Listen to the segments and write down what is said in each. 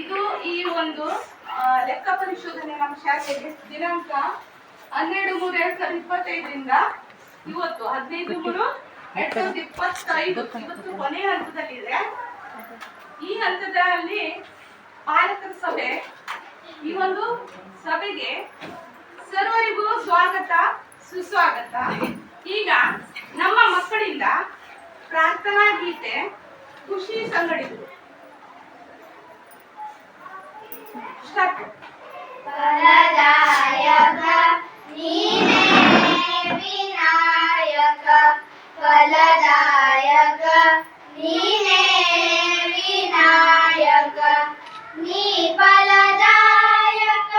ಇದು ಈ ಒಂದು ಲೆಕ್ಕ ಪರಿಶೋಧನೆ ನಮ್ಮ ಶಾಲೆಯಲ್ಲಿ ದಿನಾಂಕ 12/3/2025ರಿಂದ ಇವತ್ತು 15/3/2025 ಇವತ್ತು ಕೊನೆಯ ಹಂತದಲ್ಲಿದೆ. ಈ ಹಂತದಲ್ಲಿ ಪಾಲಕರ ಸಭೆ. ಈ ಒಂದು ಸಭೆಗೆ ಸರ್ವರಿಗೂ ಸ್ವಾಗತ ಸುಸ್ವಾಗತ. ಈಗ ನಮ್ಮ ಮಕ್ಕಳಿಂದ ಪ್ರಾರ್ಥನಾ ಗೀತೆ ಖುಷಿ ಸಂಗಡಿಗರು ಸ್ಟಾರ್ಟ್. ಫಲದಾಯಕ ನೀನೇ ವಿನಾಯಕ, ಫಲದಾಯಕ ನೀನೇ ವಿನಾಯಕ, ನೀ ಫಲದಾಯಕ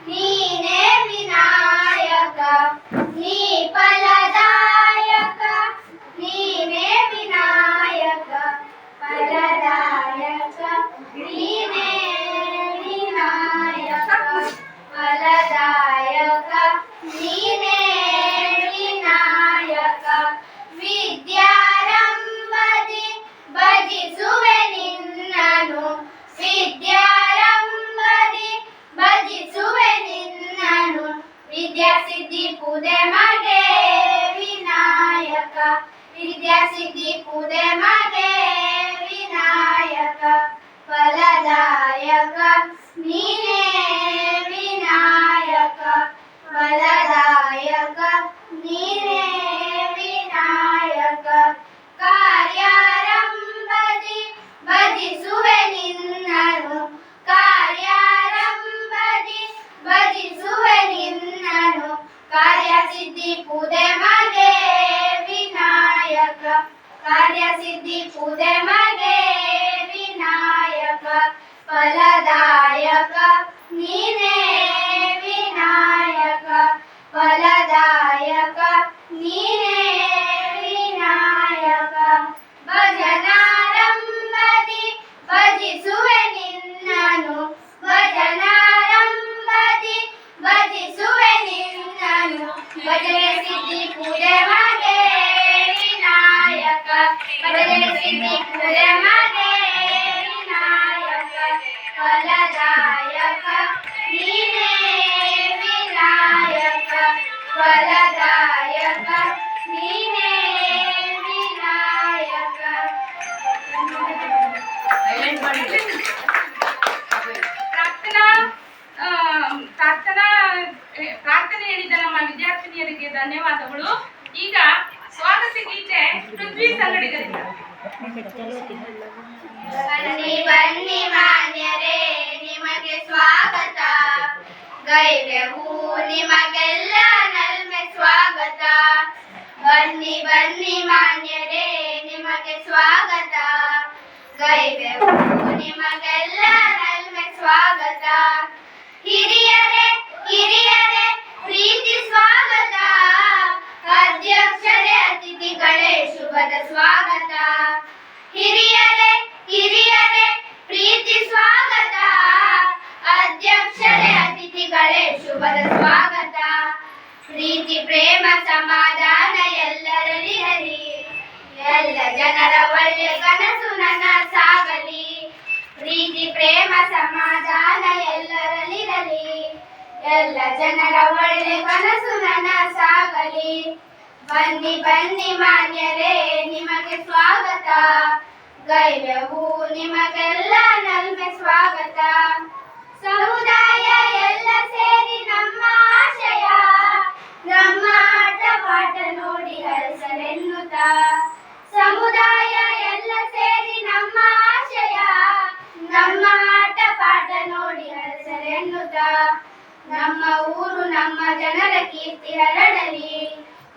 ನೀನೇ ವಿನಾಯಕ, ನೀ ಫಲದಾಯಕ ನೀನೇ ವಿನಾಯಕ, ಫಲದಾಯಕ ನೀನೇ ವಿನಾಯಕ, ಫಲದಾಯಕ ನೀನೇ ವಿನಾಯಕ, ವಿದ್ಯಾರಂಭದಿ ಭಜಿಸುವೆ ನಿನ್ನನು, ವಿದ್ಯಾರಂಭದಿ ಭಜಿಸುವೆ ನಿನ್ನನು, ವಿದ್ಯಾಸಿದ್ಧಿ ಪೂದೆ ಮಗೆ ವಿನಾಯಕ, ವಿದ್ಯಾಸಿದ್ಧಿ ಪೂದೆ ಮಗೆ ವಿನಾಯಕ, ಫಲದಾಯಕ ನೀನೇ ವಿನಾಯಕ, ಫಲದಾಯಕ ನೀನೇ ವಿನಾಯಕ, ಕಾರ್ಯಾರಂಭದಿ ಭಜಿಸುವೆ ನಿನ್ನನು, ಕಾರ್ಯಾರಂಭದಿ ಭಜಿಸುವೆ ನಿನ್ನನು, ಕಾರ್ಯಸಿದ್ಧಿ ಪೂದೆ ಮಗೆ ವಿನಾಯಕ, ಕಾರ್ಯಸಿದ್ಧಿ ಪೂದೆ ಮಗೆ ವಿನಾಯಕ, ಫಲದಾಯಕ ನೀನೇ ವಿನಾಯಕ, ಫಲದಾಯಕ ನೀನೇ ವಿನಾಯಕ, ಭಜನಾರಂಭದಿ ಭಜಿಸುವೆ ನಿನ್ನನು, ಭಜನಾರಂಭದಿ ಭಜಿಸುವೆ ನಿನ್ನನು, ಭಜನೆ ಸಿದ್ಧಿ ಪೂಜೆ ಮಗೆ ವಿನಾಯಕ, ಭಜನೆ ಸಿದ್ಧಿ ಪೂಜೆ ಮಗೆ ವಿನಾಯಕ, ಫಲದಾಯಕ ನೀನೇ ವಿನಾಯಕ, ಫಲದಾಯಕ ನೀನೇ ವಿನಾಯಕ. ಪ್ರಾರ್ಥನೆ ಹೇಳಿದ ನಮ್ಮ ವಿದ್ಯಾರ್ಥಿನಿಯರಿಗೆ ಧನ್ಯವಾದಗಳು. ಈಗ ಸ್ವಾಗತ ಗೀತೆ ಪೃಥ್ವಿ ಸಂಗಡಿಗರಿಂದ. ಬನ್ನಿ ಬನ್ನಿ ಮಾನ್ಯರೇ ನಿಮಗೆ ಸ್ವಾಗತ, ಗೈವೆವು ನಿಮಗೆಲ್ಲ ನಲ್ಮೆ ಸ್ವಾಗತ, ಬನ್ನಿ ಬನ್ನಿ ಮಾನ್ಯರೇ ನಿಮಗೆ ಸ್ವಾಗತ, ಗೈವೆವು ನಿಮಗೆಲ್ಲ ನಲ್ಮೆ ಸ್ವಾಗತ, ಹಿರಿಯರೇ ಹಿರಿಯರೇ ಪ್ರೀತಿ ಸ್ವಾಗತ, ಅಧ್ಯಕ್ಷರೇ ಅತಿಥಿಗಳೇ ಶುಭದ ಸ್ವಾಗತ, ಹಿರಿಯರೇ ಹಿರಿಯರೇ ಪ್ರೀತಿ ಸ್ವಾಗತ, ಅಧ್ಯಕ್ಷರೇ ಅತಿಥಿಗಳೇ ಶುಭದ ಸ್ವಾಗತ, ಪ್ರೀತಿ ಪ್ರೇಮ ಸಮಾಧಾನ ಎಲ್ಲರಲ್ಲಿರಲಿ, ಎಲ್ಲ ಜನರ ಒಳ್ಳೆ ಕನಸು ನನ್ನ ಸಾಗಲಿ, ಪ್ರೀತಿ ಪ್ರೇಮ ಸಮಾಧಾನ ಎಲ್ಲರಲ್ಲಿರಲಿ, ಎಲ್ಲ ಜನರ ಒಳ್ಳೆ ಕನಸು ನನ್ನ ಸಾಗಲಿ, ಬನ್ನಿ ಬನ್ನಿ ಮಾನ್ಯರೇ ನಿಮಗೆ ಸ್ವಾಗತ, ಗೈವೆವು ನಿಮಗೆಲ್ಲ ನಲ್ಮೆ ಸ್ವಾಗತ, ಸಮುದಾಯ ಎಲ್ಲ ಸೇರಿ ನಮ್ಮ ಆಶಯ, ನಮ್ಮ ಆಟ ಪಾಠ ನೋಡಿ ಹರಸಲೆನ್ನುತ್ತ, ಸಮುದಾಯ ಎಲ್ಲ ಸೇರಿ ನಮ್ಮ ಆಶಯ, ನಮ್ಮ ಆಟ ಪಾಠ ನೋಡಿ ಹರಸಲೆನ್ನುತ್ತ, ನಮ್ಮ ಊರು ನಮ್ಮ ಜನರ ಕೀರ್ತಿ ಹರಡಲಿ,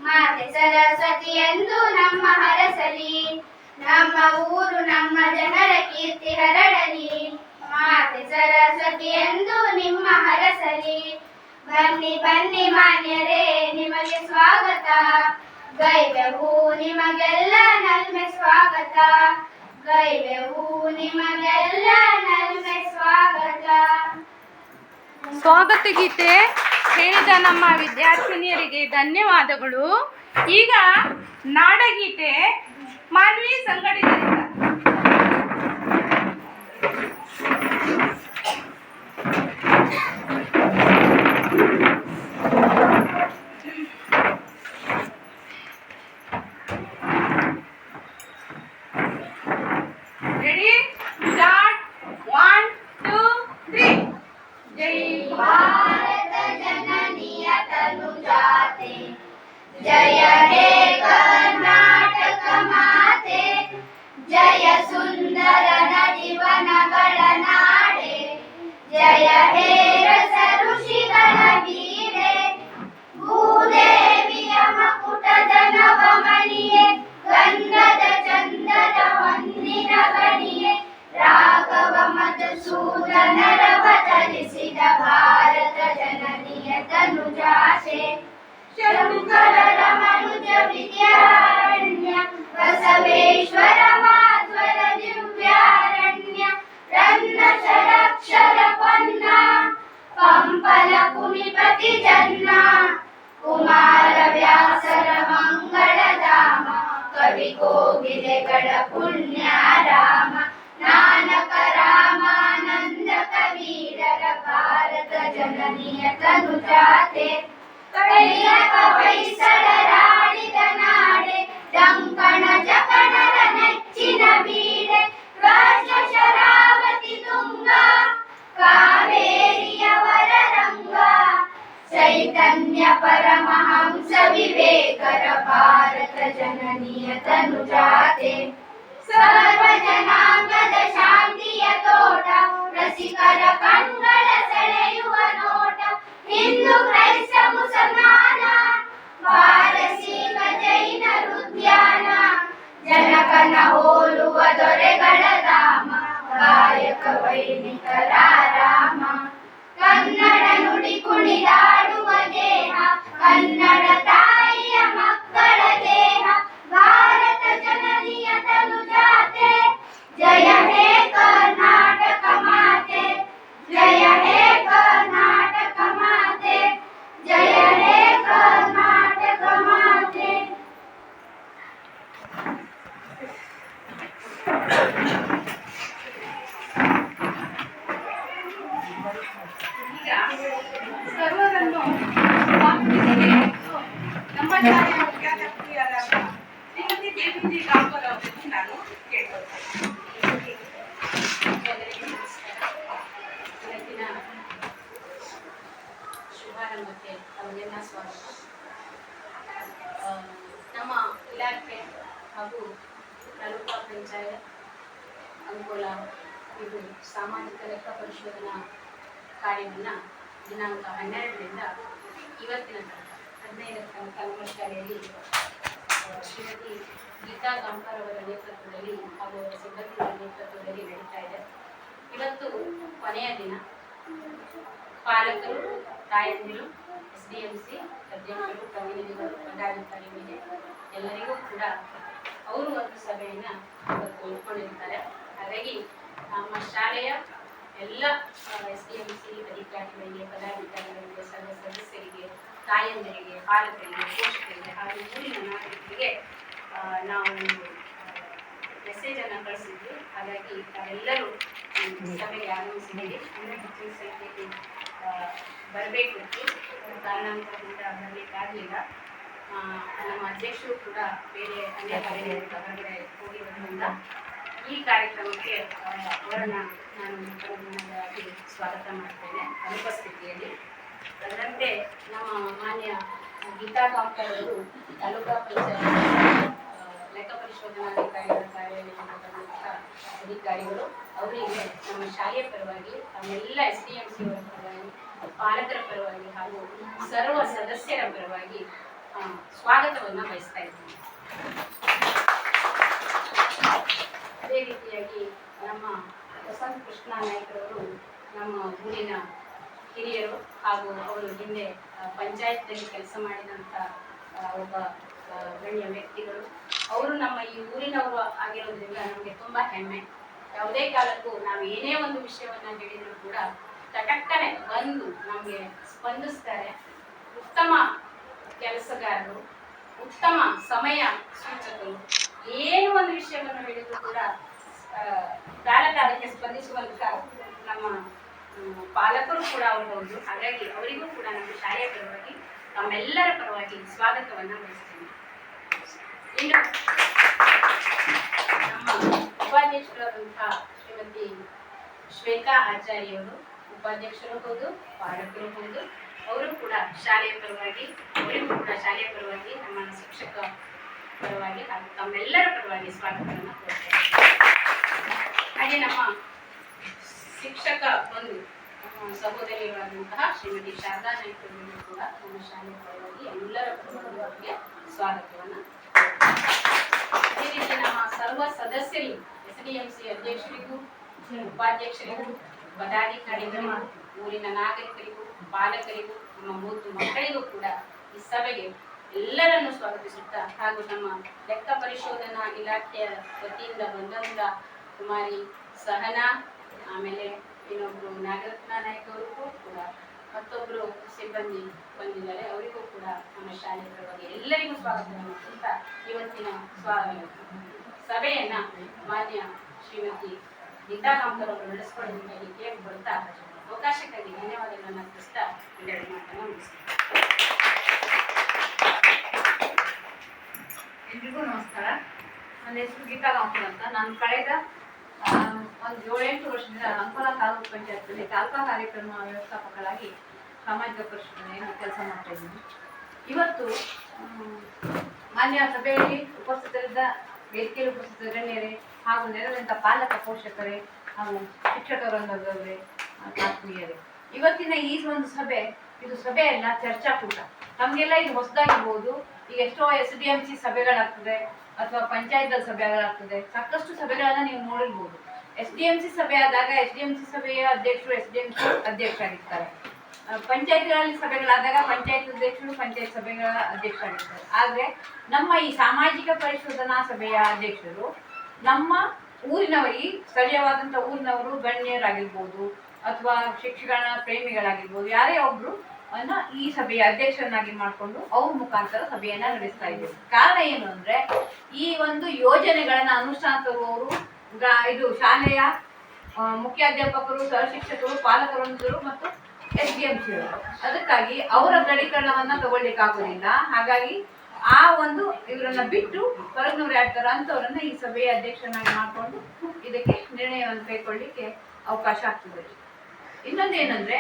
ಮಾತೆ ಸರಸ್ವತಿ ಎಂದು ನಮ್ಮ ಹರಸಲಿ, ನಮ್ಮ ಊರು ನಮ್ಮ ಜನರ ಕೀರ್ತಿ ಹರಡಲಿ, ಮಾತೆ ಸರಸ್ವತಿ ಎಂದು ನಿಮ್ಮ ಹರಸಲಿ, ಬನ್ನಿ ಬನ್ನಿ ಮಾನ್ಯರೇ ನಿಮಗೆ ಸ್ವಾಗತ, ಗೈವೆವು ನಿಮಗೆಲ್ಲ ನಲ್ಮೆ ಸ್ವಾಗತ, ಗೈವೆವು ನಿಮಗೆಲ್ಲ ನಲ್ಮೆ ಸ್ವಾಗತ. ಸ್ವಾಗತ ಗೀತೆ ಹೇಳಿದ ನಮ್ಮ ವಿದ್ಯಾರ್ಥಿನಿಯರಿಗೆ ಧನ್ಯವಾದಗಳು. ಈಗ ನಾಡಗೀತೆ ಮಾನ್ವಿ ಸಂಗಡಿಗರಿಂದ. ಕೋಗಿಲೆಗಳ ಪುಣ್ಯ ರಾಮ ನಾನಕ ರಾಮಾನಂದ ಕಬೀರರ ಭಾರತ ಜನನಿಯ ತನು ಜಾತೆ ಕೈಯಕ ಹೊಯ್ಸಳರಾಡಿದ ನಾಡೆ ಡಂಕಣ ಜಕಣರ ನೆಚ್ಚಿನ ಬೀಡೆ ರಾಜ ಶರಾವತಿ ತುಂಗ ಕಾವೇರಿಯವರ ರಂಗ ಚೈತನ್ಯ ಪರಮಹಂಸ ವಿವೇಕರ ಭಾರತ ಜನನಿಯ ತನು ಜಾತೆ ಸರ್ವ ಜನಾಂಗದ ಶಾಂತಿಯ ತೋಟ ರಸಿಕರ ಕಣ್ಗಳ ಸೆಳೆಯುವ ನೋಟ ಹಿಂದೂ ಕ್ರೈಸ್ತ ಮುಸಲ್ಮಾನ ಪಾರಸೀಕ ಜೈನರ ಉದ್ಯಾನ ಜನಕನ ಹೋಲುವ ದೊರೆಗಳ ಧಾಮ ಕಾಯಕ ವೈಣಿಕರ ರಾಮ ಕನ್ನಡ ನುಡಿ ಕುಣಿದಾಡುವ ದೇಹ ಕನ್ನಡ ತಾಯಿಯ ಮಕ್ಕಳ ದೇಹ ಭಾರತ ಜನನಿಯ ತನು ಜಾತೆ ಜಯ ಹೇ ಕರ್ನಾಟಕ ಮಾತೆ ಜಯ ಹೇ ಕರ್ನಾಟಕ ಮಾತೆ ಜಯ ಹೇ ಕರ್ನಾಟಕ ಮಾತೆ. ಈಗ ಸರ್ವರನ್ನು ಸ್ವಾಗತಿಸಬೇಕು ನಮ್ಮ ಶಾಲೆಯ ಮುಖ್ಯಾಧ್ಯಾಪಕಿಯಾದ ಶ್ರೀಮತಿ ದೇವಿಜಿ ಗಾಂಪರ್ ಅವರನ್ನು ನಾನು ಕೇಳ್ಕೊಳ್ತೇನೆ. ಎಲ್ಲರಿಗೂ ನಮಸ್ಕಾರ. ಇವತ್ತಿನ ಶುಭಾರಂಭಕ್ಕೆ ತಮಗೆಲ್ಲ ಸ್ವಾಗತ. ನಮ್ಮ ಇಲಾಖೆ ಹಾಗೂ ತಾಲೂಕಾ ಪಂಚಾಯತ್ ಅಂಕೋಲ ಇದು ಸಾಮಾಜಿಕ ಲೆಕ್ಕ ಪರಿಶೋಧನಾ ಕಾರ್ಯವನ್ನು ದಿನಾಂಕ 12ರಿಂದ ಇವತ್ತಿನ ತನಕ 15ರ ತನಕ ನಮ್ಮ ಶಾಲೆಯಲ್ಲಿ ಶ್ರೀಮತಿ ಗೀತಾ ಗಾಂಪರ್ ಅವರ ನೇತೃತ್ವದಲ್ಲಿ ಹಾಗೂ ಅವರ ಸಿಬ್ಬಂದಿಗಳ ನೇತೃತ್ವದಲ್ಲಿ ನಡೀತಾ ಇದೆ. ಇವತ್ತು ಕೊನೆಯ ದಿನ. ಪಾಲಕರು, ತಾಯಂದಿರು, SDMC ಅಧ್ಯಕ್ಷರು, ಪ್ರತಿನಿಧಿಗಳು, ಪದಾಧಿಕಾರಿಗಳಿಗೆ ಎಲ್ಲರಿಗೂ ಕೂಡ ಅವರು ಒಂದು ಸಭೆಯನ್ನು ಇವತ್ತು ಇಟ್ಕೊಂಡಿರ್ತಾರೆ. ಹಾಗಾಗಿ ನಮ್ಮ ಶಾಲೆಯ ಎಲ್ಲ SDMC ಅಧಿಕಾರಿಗಳಿಗೆ, ಪದಾಧಿಕಾರಿಗಳಿಗೆ, ಸರ್ವ ಸದಸ್ಯರಿಗೆ, ತಾಯಂದಿರಿಗೆ, ಪಾಲಕರಿಗೆ, ಪೋಷಕರಿಗೆ ಹಾಗೂ ಊರಿನ ನಾಗರಿಕರಿಗೆ ನಾವು ಒಂದು ಮೆಸೇಜನ್ನು ಕಳಿಸಿದ್ವಿ. ಹಾಗಾಗಿ ತಾವೆಲ್ಲರೂ ಸಭೆಗೆ ಆಗಮಿಸಿದ್ದೀವಿ. ಇನ್ನೂ ಹೆಚ್ಚಿನ ಸಂಖ್ಯೆಯಲ್ಲಿ ಬರಬೇಕಿತ್ತು, ಕಾರಣಾಂತರದಿಂದ ಬರಲಿಕ್ಕಾಗಲಿಲ್ಲ. ನಮ್ಮ ಅಧ್ಯಕ್ಷರು ಕೂಡ ಬೇರೆ ಅನ್ಯ ಕಾರ್ಯಗಳಿಂದ ಹೊರಗಡೆ ಹೋಗಿರೋದ್ರಿಂದ ಈ ಕಾರ್ಯಕ್ರಮಕ್ಕೆ ಅವರನ್ನು ನಾನು ಪರಮಾಗಿ ಸ್ವಾಗತ ಮಾಡ್ತೇನೆ ಅನುಪಸ್ಥಿತಿಯಲ್ಲಿ. ಅದರಂತೆ ನಮ್ಮ ಮಾನ್ಯ ಗೀತಾ ಗಾಂಪರ್ ಅವರು ತಾಲೂಕಾ ಪಂಚಾಯತ್ ಲೆಕ್ಕ ಪರಿಶೋಧನಾಧಿಕಾರಿಗಳ ಕಾರ್ಯಾಲಯದ ಅಧಿಕಾರಿಗಳು, ಅವರಿಗೆ ನಮ್ಮ ಶಾಲೆಯ ಪರವಾಗಿ, ನಮ್ಮೆಲ್ಲ SDMC ಅವರ ಪರವಾಗಿ, ಪಾಲಕರ ಪರವಾಗಿ ಹಾಗೂ ಸರ್ವ ಸದಸ್ಯರ ಪರವಾಗಿ ಸ್ವಾಗತವನ್ನು ಬಯಸ್ತಾ ಇದ್ದೀನಿ. ಅದೇ ರೀತಿಯಾಗಿ ನಮ್ಮ ವಸಂತ ಕೃಷ್ಣ ನಾಯ್ಕರವರು ನಮ್ಮ ಊರಿನ ಹಿರಿಯರು ಹಾಗೂ ಅವರು ಹಿಂದೆ ಪಂಚಾಯತ್ನಲ್ಲಿ ಕೆಲಸ ಮಾಡಿದಂಥ ಒಬ್ಬ ಗಣ್ಯ ವ್ಯಕ್ತಿಗಳು. ಅವರು ನಮ್ಮ ಈ ಊರಿನವರು ಆಗಿರೋದ್ರಿಂದ ನಮಗೆ ತುಂಬ ಹೆಮ್ಮೆ. ಯಾವುದೇ ಕಾಲಕ್ಕೂ ನಾವು ಏನೇ ಒಂದು ವಿಷಯವನ್ನು ಹೇಳಿದರೂ ಕೂಡ ತಟಕ್ಕನೆ ಬಂದು ನಮಗೆ ಸ್ಪಂದಿಸ್ತಾರೆ. ಉತ್ತಮ ಕೆಲಸಗಾರರು, ಉತ್ತಮ ಸಮಯ ಸೂಚಕರು. ಏನು ಒಂದು ವಿಷಯವನ್ನು ಹೇಳಿದ್ರು ಕೂಡ ಕಾಲಕ್ಕೆ ಸ್ಪಂದಿಸುವಂಥ ನಮ್ಮ ಪಾಲಕರು ಕೂಡ ಅವರು ಹೌದು. ಹಾಗಾಗಿ ಅವರಿಗೂ ಕೂಡ ನಮ್ಮ ಶಾಲೆಯ ಪರವಾಗಿ, ನಮ್ಮೆಲ್ಲರ ಪರವಾಗಿ ಸ್ವಾಗತವನ್ನು ಬಯಸ್ತೀನಿ. ಇನ್ನು ನಮ್ಮ ಉಪಾಧ್ಯಕ್ಷರಾದಂತಹ ಶ್ರೀಮತಿ ಶ್ವೇತಾ ಆಚಾರ್ಯವರು ಉಪಾಧ್ಯಕ್ಷರು ಹೌದು, ಪಾಲಕರು ಹೌದು. ಅವರು ಕೂಡ ಶಾಲೆಯ ಪರವಾಗಿ, ಅವರಿಗೂ ಕೂಡ ಶಾಲೆಯ ಪರವಾಗಿ, ನಮ್ಮ ಶಿಕ್ಷಕ ಪರವಾಗಿ ಹಾಗೂ ತಮ್ಮೆಲ್ಲರ ಪರವಾಗಿ ಸ್ವಾಗತವನ್ನು ಕೊಡ್ತೇವೆ. ಹಾಗೆ ನಮ್ಮ ಶಿಕ್ಷಕ ಬಂದು ಸಹೋದರಿಗಳಾದಂತಹ ಶ್ರೀಮತಿ ಶಾರದಾ ನಾಯ್ಕರನ್ನು ಕೂಡ ನಮ್ಮ ಶಾಲೆಯ ಪರವಾಗಿ ಎಲ್ಲರ ಪರವಾಗಿ ಅವರಿಗೆ ಸ್ವಾಗತವನ್ನು. ಅದೇ ರೀತಿ ನಮ್ಮ ಸರ್ವ ಸದಸ್ಯರಿಗೂ, SDMC ಅಧ್ಯಕ್ಷರಿಗೂ, ಉಪಾಧ್ಯಕ್ಷರಿಗೂ, ಪದಾಧಿಕಾರಿಗಳಿಗೂ, ಊರಿನ ನಾಗರಿಕರಿಗೂ, ಪಾಲಕರಿಗೂ, ನಮ್ಮ ಮೂರು ಮಕ್ಕಳಿಗೂ ಕೂಡ ಈ ಸಭೆಗೆ ಎಲ್ಲರನ್ನು ಸ್ವಾಗತಿಸುತ್ತಾ, ಹಾಗೂ ನಮ್ಮ ಲೆಕ್ಕ ಪರಿಶೋಧನಾ ಇಲಾಖೆಯ ವತಿಯಿಂದ ಬಂದಂಥ ಕುಮಾರಿ ಸಹನಾ, ಆಮೇಲೆ ಇನ್ನೊಬ್ಬರು ನಾಗರತ್ನ ನಾಯ್ಕ ಅವರಿಗೂ ಕೂಡ ಮತ್ತೊಬ್ಬರು ಸಿಬ್ಬಂದಿ ಬಂದಿದ್ದಾರೆ, ಅವರಿಗೂ ಕೂಡ ನಮ್ಮ ಶಾಲೆ ಪರವಾಗಿ ಎಲ್ಲರಿಗೂ ಸ್ವಾಗತವನ್ನು ಕೊಡ್ತಾ ಇವತ್ತಿನ ಸಭೆಯನ್ನ ಮಾನ್ಯ ಶ್ರೀಮತಿ ಗೀತಾ ಕಾಂಕರ್ ಅವರು ನಡೆಸಿಕೊಳ್ಳುವುದಾಗಿ ಕೇಳಿಕೊಳ್ತಾ ಅವಕಾಶಕ್ಕಾಗಿ ಧನ್ಯವಾದಗಳನ್ನು ಅರ್ಪಿಸ್ತಾ ಒಂದೆರಡು ಮಾತನ್ನು ಮುಗಿಸ್ತೀನಿ. ಎಲ್ರಿಗೂ ನಮಸ್ಕಾರ. ನನ್ನ ಹೆಸರು ಗೀತಾ ಕಾಂಕರ್ ಅಂತ. ನಾನು ಕಳೆದ ಒಂದು 7-8 ವರ್ಷದಿಂದ ಅಂಕೋಲ ತಾಲೂಕು ಪಂಚಾಯತ್ನಲ್ಲಿ ತಾಲೂಕಾ ಕಾರ್ಯಕ್ರಮ ವ್ಯವಸ್ಥಾಪಕರಾಗಿ ಸಾಮಾಜಿಕ ಪರಿಶೀಲನೆಯನ್ನು ಕೆಲಸ ಮಾಡ್ತಾ ಇದ್ದೀನಿ. ಇವತ್ತು ಮಾನ್ಯ ಸಭೆಯಲ್ಲಿ ಉಪಸ್ಥಿತರಿದ್ದ ವೇದಿಕೆಯಲ್ಲಿ ಉಪಸ್ಥಿತ ಗಣ್ಯರೇ ಹಾಗೂ ನೆರವಂತ ಪಾಲಕ ಪೋಷಕರೇ ಹಾಗೂ ಶಿಕ್ಷಕ ವೃಂದದವರೇ ಆತ್ಮೀಯರೇ, ಇವತ್ತಿನ ಈ ಒಂದು ಸಭೆ ಇದು ಸಭೆ ಅಲ್ಲ, ಚರ್ಚಾಕೂಟ. ನಮಗೆಲ್ಲ ಇದು ಹೊಸದಾಗಿರ್ಬೋದು. ಈಗ ಎಷ್ಟೋ SDMC ಸಭೆಗಳಾಗ್ತದೆ ಅಥವಾ ಪಂಚಾಯತ್ ಸಭೆಗಳಾಗ್ತದೆ, ಸಾಕಷ್ಟು ಸಭೆಗಳನ್ನ ನೀವು ನೋಡಿರ್ಬೋದು. SDMC ಸಭೆ ಆದಾಗ SDMC ಸಭೆಯ ಅಧ್ಯಕ್ಷರು SDMC ಅಧ್ಯಕ್ಷರಾಗಿರ್ತಾರೆ. ಪಂಚಾಯತ್ಗಳಲ್ಲಿ ಸಭೆಗಳಾದಾಗ ಪಂಚಾಯತ್ ಅಧ್ಯಕ್ಷರು ಪಂಚಾಯತ್ ಸಭೆಗಳ ಅಧ್ಯಕ್ಷರಾಗಿರ್ತಾರೆ. ಆದರೆ ನಮ್ಮ ಈ ಸಾಮಾಜಿಕ ಪರಿಶೋಧನಾ ಸಭೆಯ ಅಧ್ಯಕ್ಷರು ನಮ್ಮ ಊರಿನವರು, ಈ ಸ್ಥಳೀಯವಾದಂಥ ಊರಿನವರು ಗಣ್ಯರಾಗಿರ್ಬೋದು ಅಥವಾ ಶಿಕ್ಷಣ ಪ್ರೇಮಿಗಳಾಗಿರ್ಬೋದು, ಯಾರೇ ಒಬ್ರು ಈ ಸಭೆಯ ಅಧ್ಯಕ್ಷರನ್ನಾಗಿ ಮಾಡಿಕೊಂಡು ಅವ್ರ ಮುಖಾಂತರ ಸಭೆಯನ್ನ ನಡೆಸ್ತಾ ಇದ್ದೇವೆ. ಕಾರಣ ಏನು ಅಂದ್ರೆ, ಈ ಒಂದು ಯೋಜನೆಗಳನ್ನ ಅನುಷ್ಠಾನ ತರುವವರು ಇದು ಶಾಲೆಯ ಮುಖ್ಯಾಧ್ಯಾಪಕರು, ಸಹ ಶಿಕ್ಷಕರು, ಪಾಲಕರು ಮತ್ತು SDMC ಅವರು. ಅದಕ್ಕಾಗಿ ಅವರ ದೃಢೀಕರಣವನ್ನ ತಗೊಳ್ಳಿಕ್ಕಾಗೋದಿಲ್ಲ. ಹಾಗಾಗಿ ಆ ಒಂದು ಇವರನ್ನ ಬಿಟ್ಟು ಹೊರಗಿನವ್ರು ಯಾರ್ತಾರ ಅಂತವ್ರನ್ನ ಈ ಸಭೆಯ ಅಧ್ಯಕ್ಷರನ್ನಾಗಿ ಮಾಡಿಕೊಂಡು ಇದಕ್ಕೆ ನಿರ್ಣಯವನ್ನು ಕೈಗೊಳ್ಳಿಕ್ಕೆ ಅವಕಾಶ ಆಗ್ತದೆ. ಇನ್ನೊಂದು ಏನಂದ್ರೆ,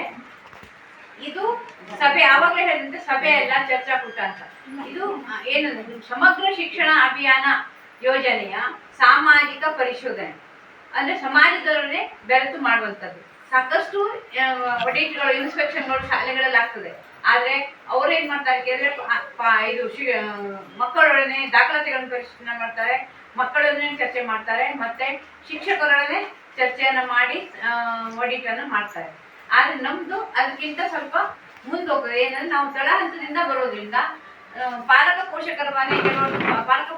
ಇದು ಸಭೆ ಆವಾಗಲೇ ಹೇಳಿದಂತೆ ಸಭೆ ಅಲ್ಲ, ಚರ್ಚಾಕೂಟ ಅಂತ. ಇದು ಏನಂದ್ರೆ ಸಮಗ್ರ ಶಿಕ್ಷಣ ಅಭಿಯಾನ ಯೋಜನೆಯ ಸಾಮಾಜಿಕ ಪರಿಶೋಧನೆ ಅಂದ್ರೆ ಸಮಾಜದವರನ್ನೇ ಬೆರೆತು ಮಾಡುವಂಥದ್ದು. ಸಾಕಷ್ಟು ಆಡಿಟ್ಗಳು, ಇನ್ಸ್ಪೆಕ್ಷನ್ಗಳು ಶಾಲೆಗಳಲ್ಲಿ ಆಗ್ತದೆ. ಆದ್ರೆ ಅವ್ರೇನ್ ಮಾಡ್ತಾರೆ ಕೇಳಿದ್ರೆ ಇದು ಮಕ್ಕಳೊಡನೆ ದಾಖಲಾತಿಗಳನ್ನು ಪರಿಶೀಲನೆ ಮಾಡ್ತಾರೆ, ಮಕ್ಕಳೊಡನೆ ಚರ್ಚೆ ಮಾಡ್ತಾರೆ, ಮತ್ತೆ ಶಿಕ್ಷಕರೊಡನೆ ಚರ್ಚೆಯನ್ನ ಮಾಡಿ ಆಡಿಟ್ ಅನ್ನು ಮಾಡ್ತಾರೆ. ಆದ್ರೆ ನಮ್ದು ಅದಕ್ಕಿಂತ ಸ್ವಲ್ಪ ಮುಂದೋಗ್ತದೆ. ಏನಂದ್ರೆ ನಾವು ತಳ ಹಂತದಿಂದ ಬರೋದ್ರಿಂದ ಪಾಲಕ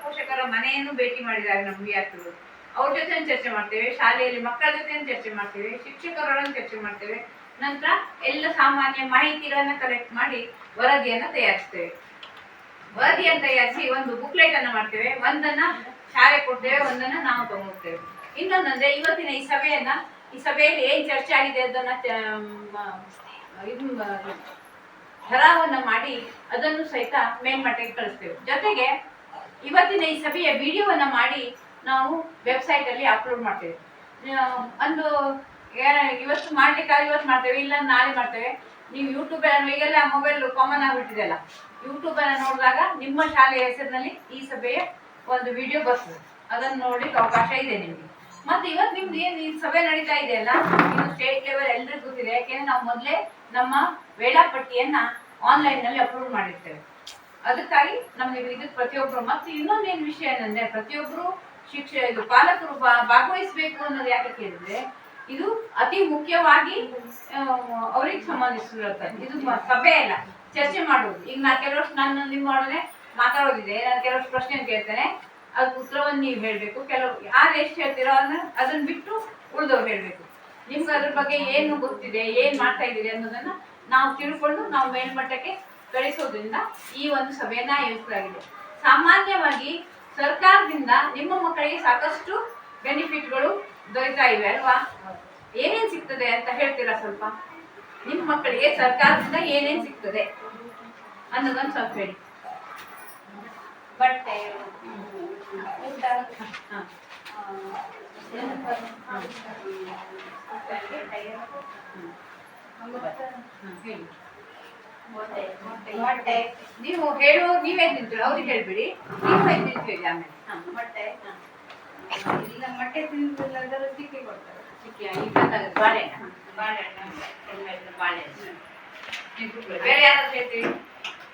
ಪೋಷಕರ ಮನೆಯನ್ನು ಭೇಟಿ ಮಾಡಿದ್ದಾರೆ ನಮ್ಮ ವಿದ್ಯಾರ್ಥಿಗಳು. ಅವ್ರ ಜೊತೆ ಚರ್ಚೆ ಮಾಡ್ತೇವೆ, ಶಾಲೆಯಲ್ಲಿ ಮಕ್ಕಳ ಜೊತೆ ಚರ್ಚೆ ಮಾಡ್ತೇವೆ, ಶಿಕ್ಷಕರೊಡನೆ ಚರ್ಚೆ ಮಾಡ್ತೇವೆ. ನಂತರ ಎಲ್ಲ ಸಾಮಾನ್ಯ ಮಾಹಿತಿಗಳನ್ನ ಕಲೆಕ್ಟ್ ಮಾಡಿ ವರದಿಯನ್ನ ತಯಾರಿಸ್ತೇವೆ. ವರದಿಯನ್ನು ತಯಾರಿಸಿ ಒಂದು ಬುಕ್ಲೆಟ್ ಅನ್ನ ಮಾಡ್ತೇವೆ. ಒಂದನ್ನ ಶಾಲೆ ಕೊಡ್ತೇವೆ, ಒಂದನ್ನ ನಾವು ತಗೊಳ್ತೇವೆ. ಇನ್ನೊಂದಂದ್ರೆ, ಇವತ್ತಿನ ಈ ಸಭೆಯಲ್ಲಿ ಏನ್ ಚರ್ಚೆ ಆಗಿದೆ ಅದನ್ನ ಠರಾವನ್ನ ಮಾಡಿ ಅದನ್ನು ಸಹಿತ ಮೇಲ್ಮಟ್ಟಕ್ಕೆ ಕಳಿಸ್ತೇವೆ. ಜೊತೆಗೆ ಇವತ್ತಿನ ಈ ಸಭೆಯ ವಿಡಿಯೋವನ್ನ ಮಾಡಿ ನಾವು ವೆಬ್ಸೈಟ್ ಅಲ್ಲಿ ಅಪ್ಲೋಡ್ ಮಾಡ್ತೇವೆ. ಒಂದು ಇವತ್ತು ಮಾಡ್ಲಿಕ್ಕಾಗಿ ಇವತ್ತು ಮಾಡ್ತೇವೆ, ಇಲ್ಲ ನಾಳೆ ಮಾಡ್ತೇವೆ. ನೀವು ಯೂಟ್ಯೂಬ್ ಈಗೆಲ್ಲ ಮೊಬೈಲ್ ಕಾಮನ್ ಆಗಿಬಿಟ್ಟಿದೆಲ್ಲ, ಯೂಟ್ಯೂಬ್ ಅನ್ನ ನೋಡಿದಾಗ ನಿಮ್ಮ ಶಾಲೆಯ ಹೆಸರಿನಲ್ಲಿ ಈ ಸಭೆಯ ಒಂದು ವಿಡಿಯೋ ಬರ್ತದೆ. ಅದನ್ನು ನೋಡ್ಲಿಕ್ಕೆ ಅವಕಾಶ ಇದೆ ನಿಮ್ಗೆ. ಮತ್ತೆ ಇವತ್ತು ನಿಮ್ದು ಏನು ಈ ಸಭೆ ನಡೀತಾ ಇದೆಯಲ್ಲ, ಇದು ಸ್ಟೇಟ್ ಲೆವೆಲ್ ಎಲ್ರಿಗೂ ಗೊತ್ತಿದೆ. ಯಾಕೆಂದ್ರೆ ನಾವು ಮೊದಲೇ ನಮ್ಮ ವೇಳಾಪಟ್ಟಿಯನ್ನ ಆನ್ಲೈನ್ ನಲ್ಲಿ ಅಪ್ಲೋಡ್ ಮಾಡಿರ್ತೇವೆ. ಅದಕ್ಕಾಗಿ ನಮ್ಗೆ ಇದು ಪ್ರತಿಯೊಬ್ಬರು, ಮತ್ತೆ ಇನ್ನೊಂದೇನು ವಿಷಯ ಏನಂದ್ರೆ, ಪ್ರತಿಯೊಬ್ಬರು ಇದು ಪಾಲಕರು ಭಾಗವಹಿಸಬೇಕು ಅನ್ನೋದು ಯಾಕೆ ಕೇಳಿದ್ರೆ, ಇದು ಅತಿ ಮುಖ್ಯವಾಗಿ ಅವ್ರಿಗೆ ಸಂಬಂಧಿಸಿರುತ್ತದೆ. ಇದು ಸಭೆ ಅಲ್ಲ, ಚರ್ಚೆ ಮಾಡುವುದು. ಈಗ ನಾ ಕೆಲವಷ್ಟು ನಿಮ್ಮೊಡನೆ ಮಾತಾಡೋದಿದೆ, ನಾನು ಕೆಲವಷ್ಟು ಪ್ರಶ್ನೆ ಕೇಳ್ತೇನೆ, ಅದಕ್ಕೆ ಉತ್ತರವನ್ನು ನೀವು ಹೇಳ್ಬೇಕು. ಕೆಲವು ಯಾರು ಎಷ್ಟು ಹೇಳ್ತೀರೋ ಅದನ್ನ ಬಿಟ್ಟು ಉಳಿದವ್ರು ಹೇಳ್ಬೇಕು. ನಿಮ್ಗೆ ಅದ್ರ ಬಗ್ಗೆ ಏನು ಗೊತ್ತಿದೆ, ಏನ್ ಮಾಡ್ತಾ ಇದ್ದೀರಿ ಅನ್ನೋದನ್ನ ನಾವು ತಿಳ್ಕೊಂಡು ನಾವು ಮೇಲ್ಮಟ್ಟಕ್ಕೆ ಕಳಿಸೋದ್ರಿಂದ ಈ ಒಂದು ಸಭೆಯನ್ನ ಆಯೋಜಿಸಲಾಗಿದೆ. ಸಾಮಾನ್ಯವಾಗಿ ಸರ್ಕಾರದಿಂದ ನಿಮ್ಮ ಮಕ್ಕಳಿಗೆ ಸಾಕಷ್ಟು ಬೆನಿಫಿಟ್ಗಳು ದೊರೀತಾ ಇವೆ ಅಲ್ವಾ? ಏನೇನ್ ಸಿಗ್ತದೆ ಅಂತ ಹೇಳ್ತೀರಾ ಸ್ವಲ್ಪ? ನಿಮ್ಮ ಮಕ್ಕಳಿಗೆ ಸರ್ಕಾರದಿಂದ ಏನೇನ್ ಸಿಗ್ತದೆ ಅನ್ನೋದನ್ನ ಸ್ವಲ್ಪ ಹೇಳಿ. ಬಟ್ಟೆ, ಊಟ, ಮೊಟ್ಟೆ ನೀವು ಹೇಳುವ ನೀವೇ ತಿಂತೀರ, ಅವ್ರಿಗೆ ಹೇಳ್ಬಿಡಿ. ನೀವು ತಿಂತೀವಿ ಆಮೇಲೆ ಮೊಟ್ಟೆ ಇಲ್ಲ, ಮೊಟ್ಟೆ ತಿಂದಿಲ್ಲದರೂ ಚಿಕ್ಕಿ ಕೊಡ್ತಾರೆ. ಬಾಳೆಹಣ್ಣು ಬೇರೆ ಯಾರಾದ್ರೂ ಹೇಳ್ತೀವಿ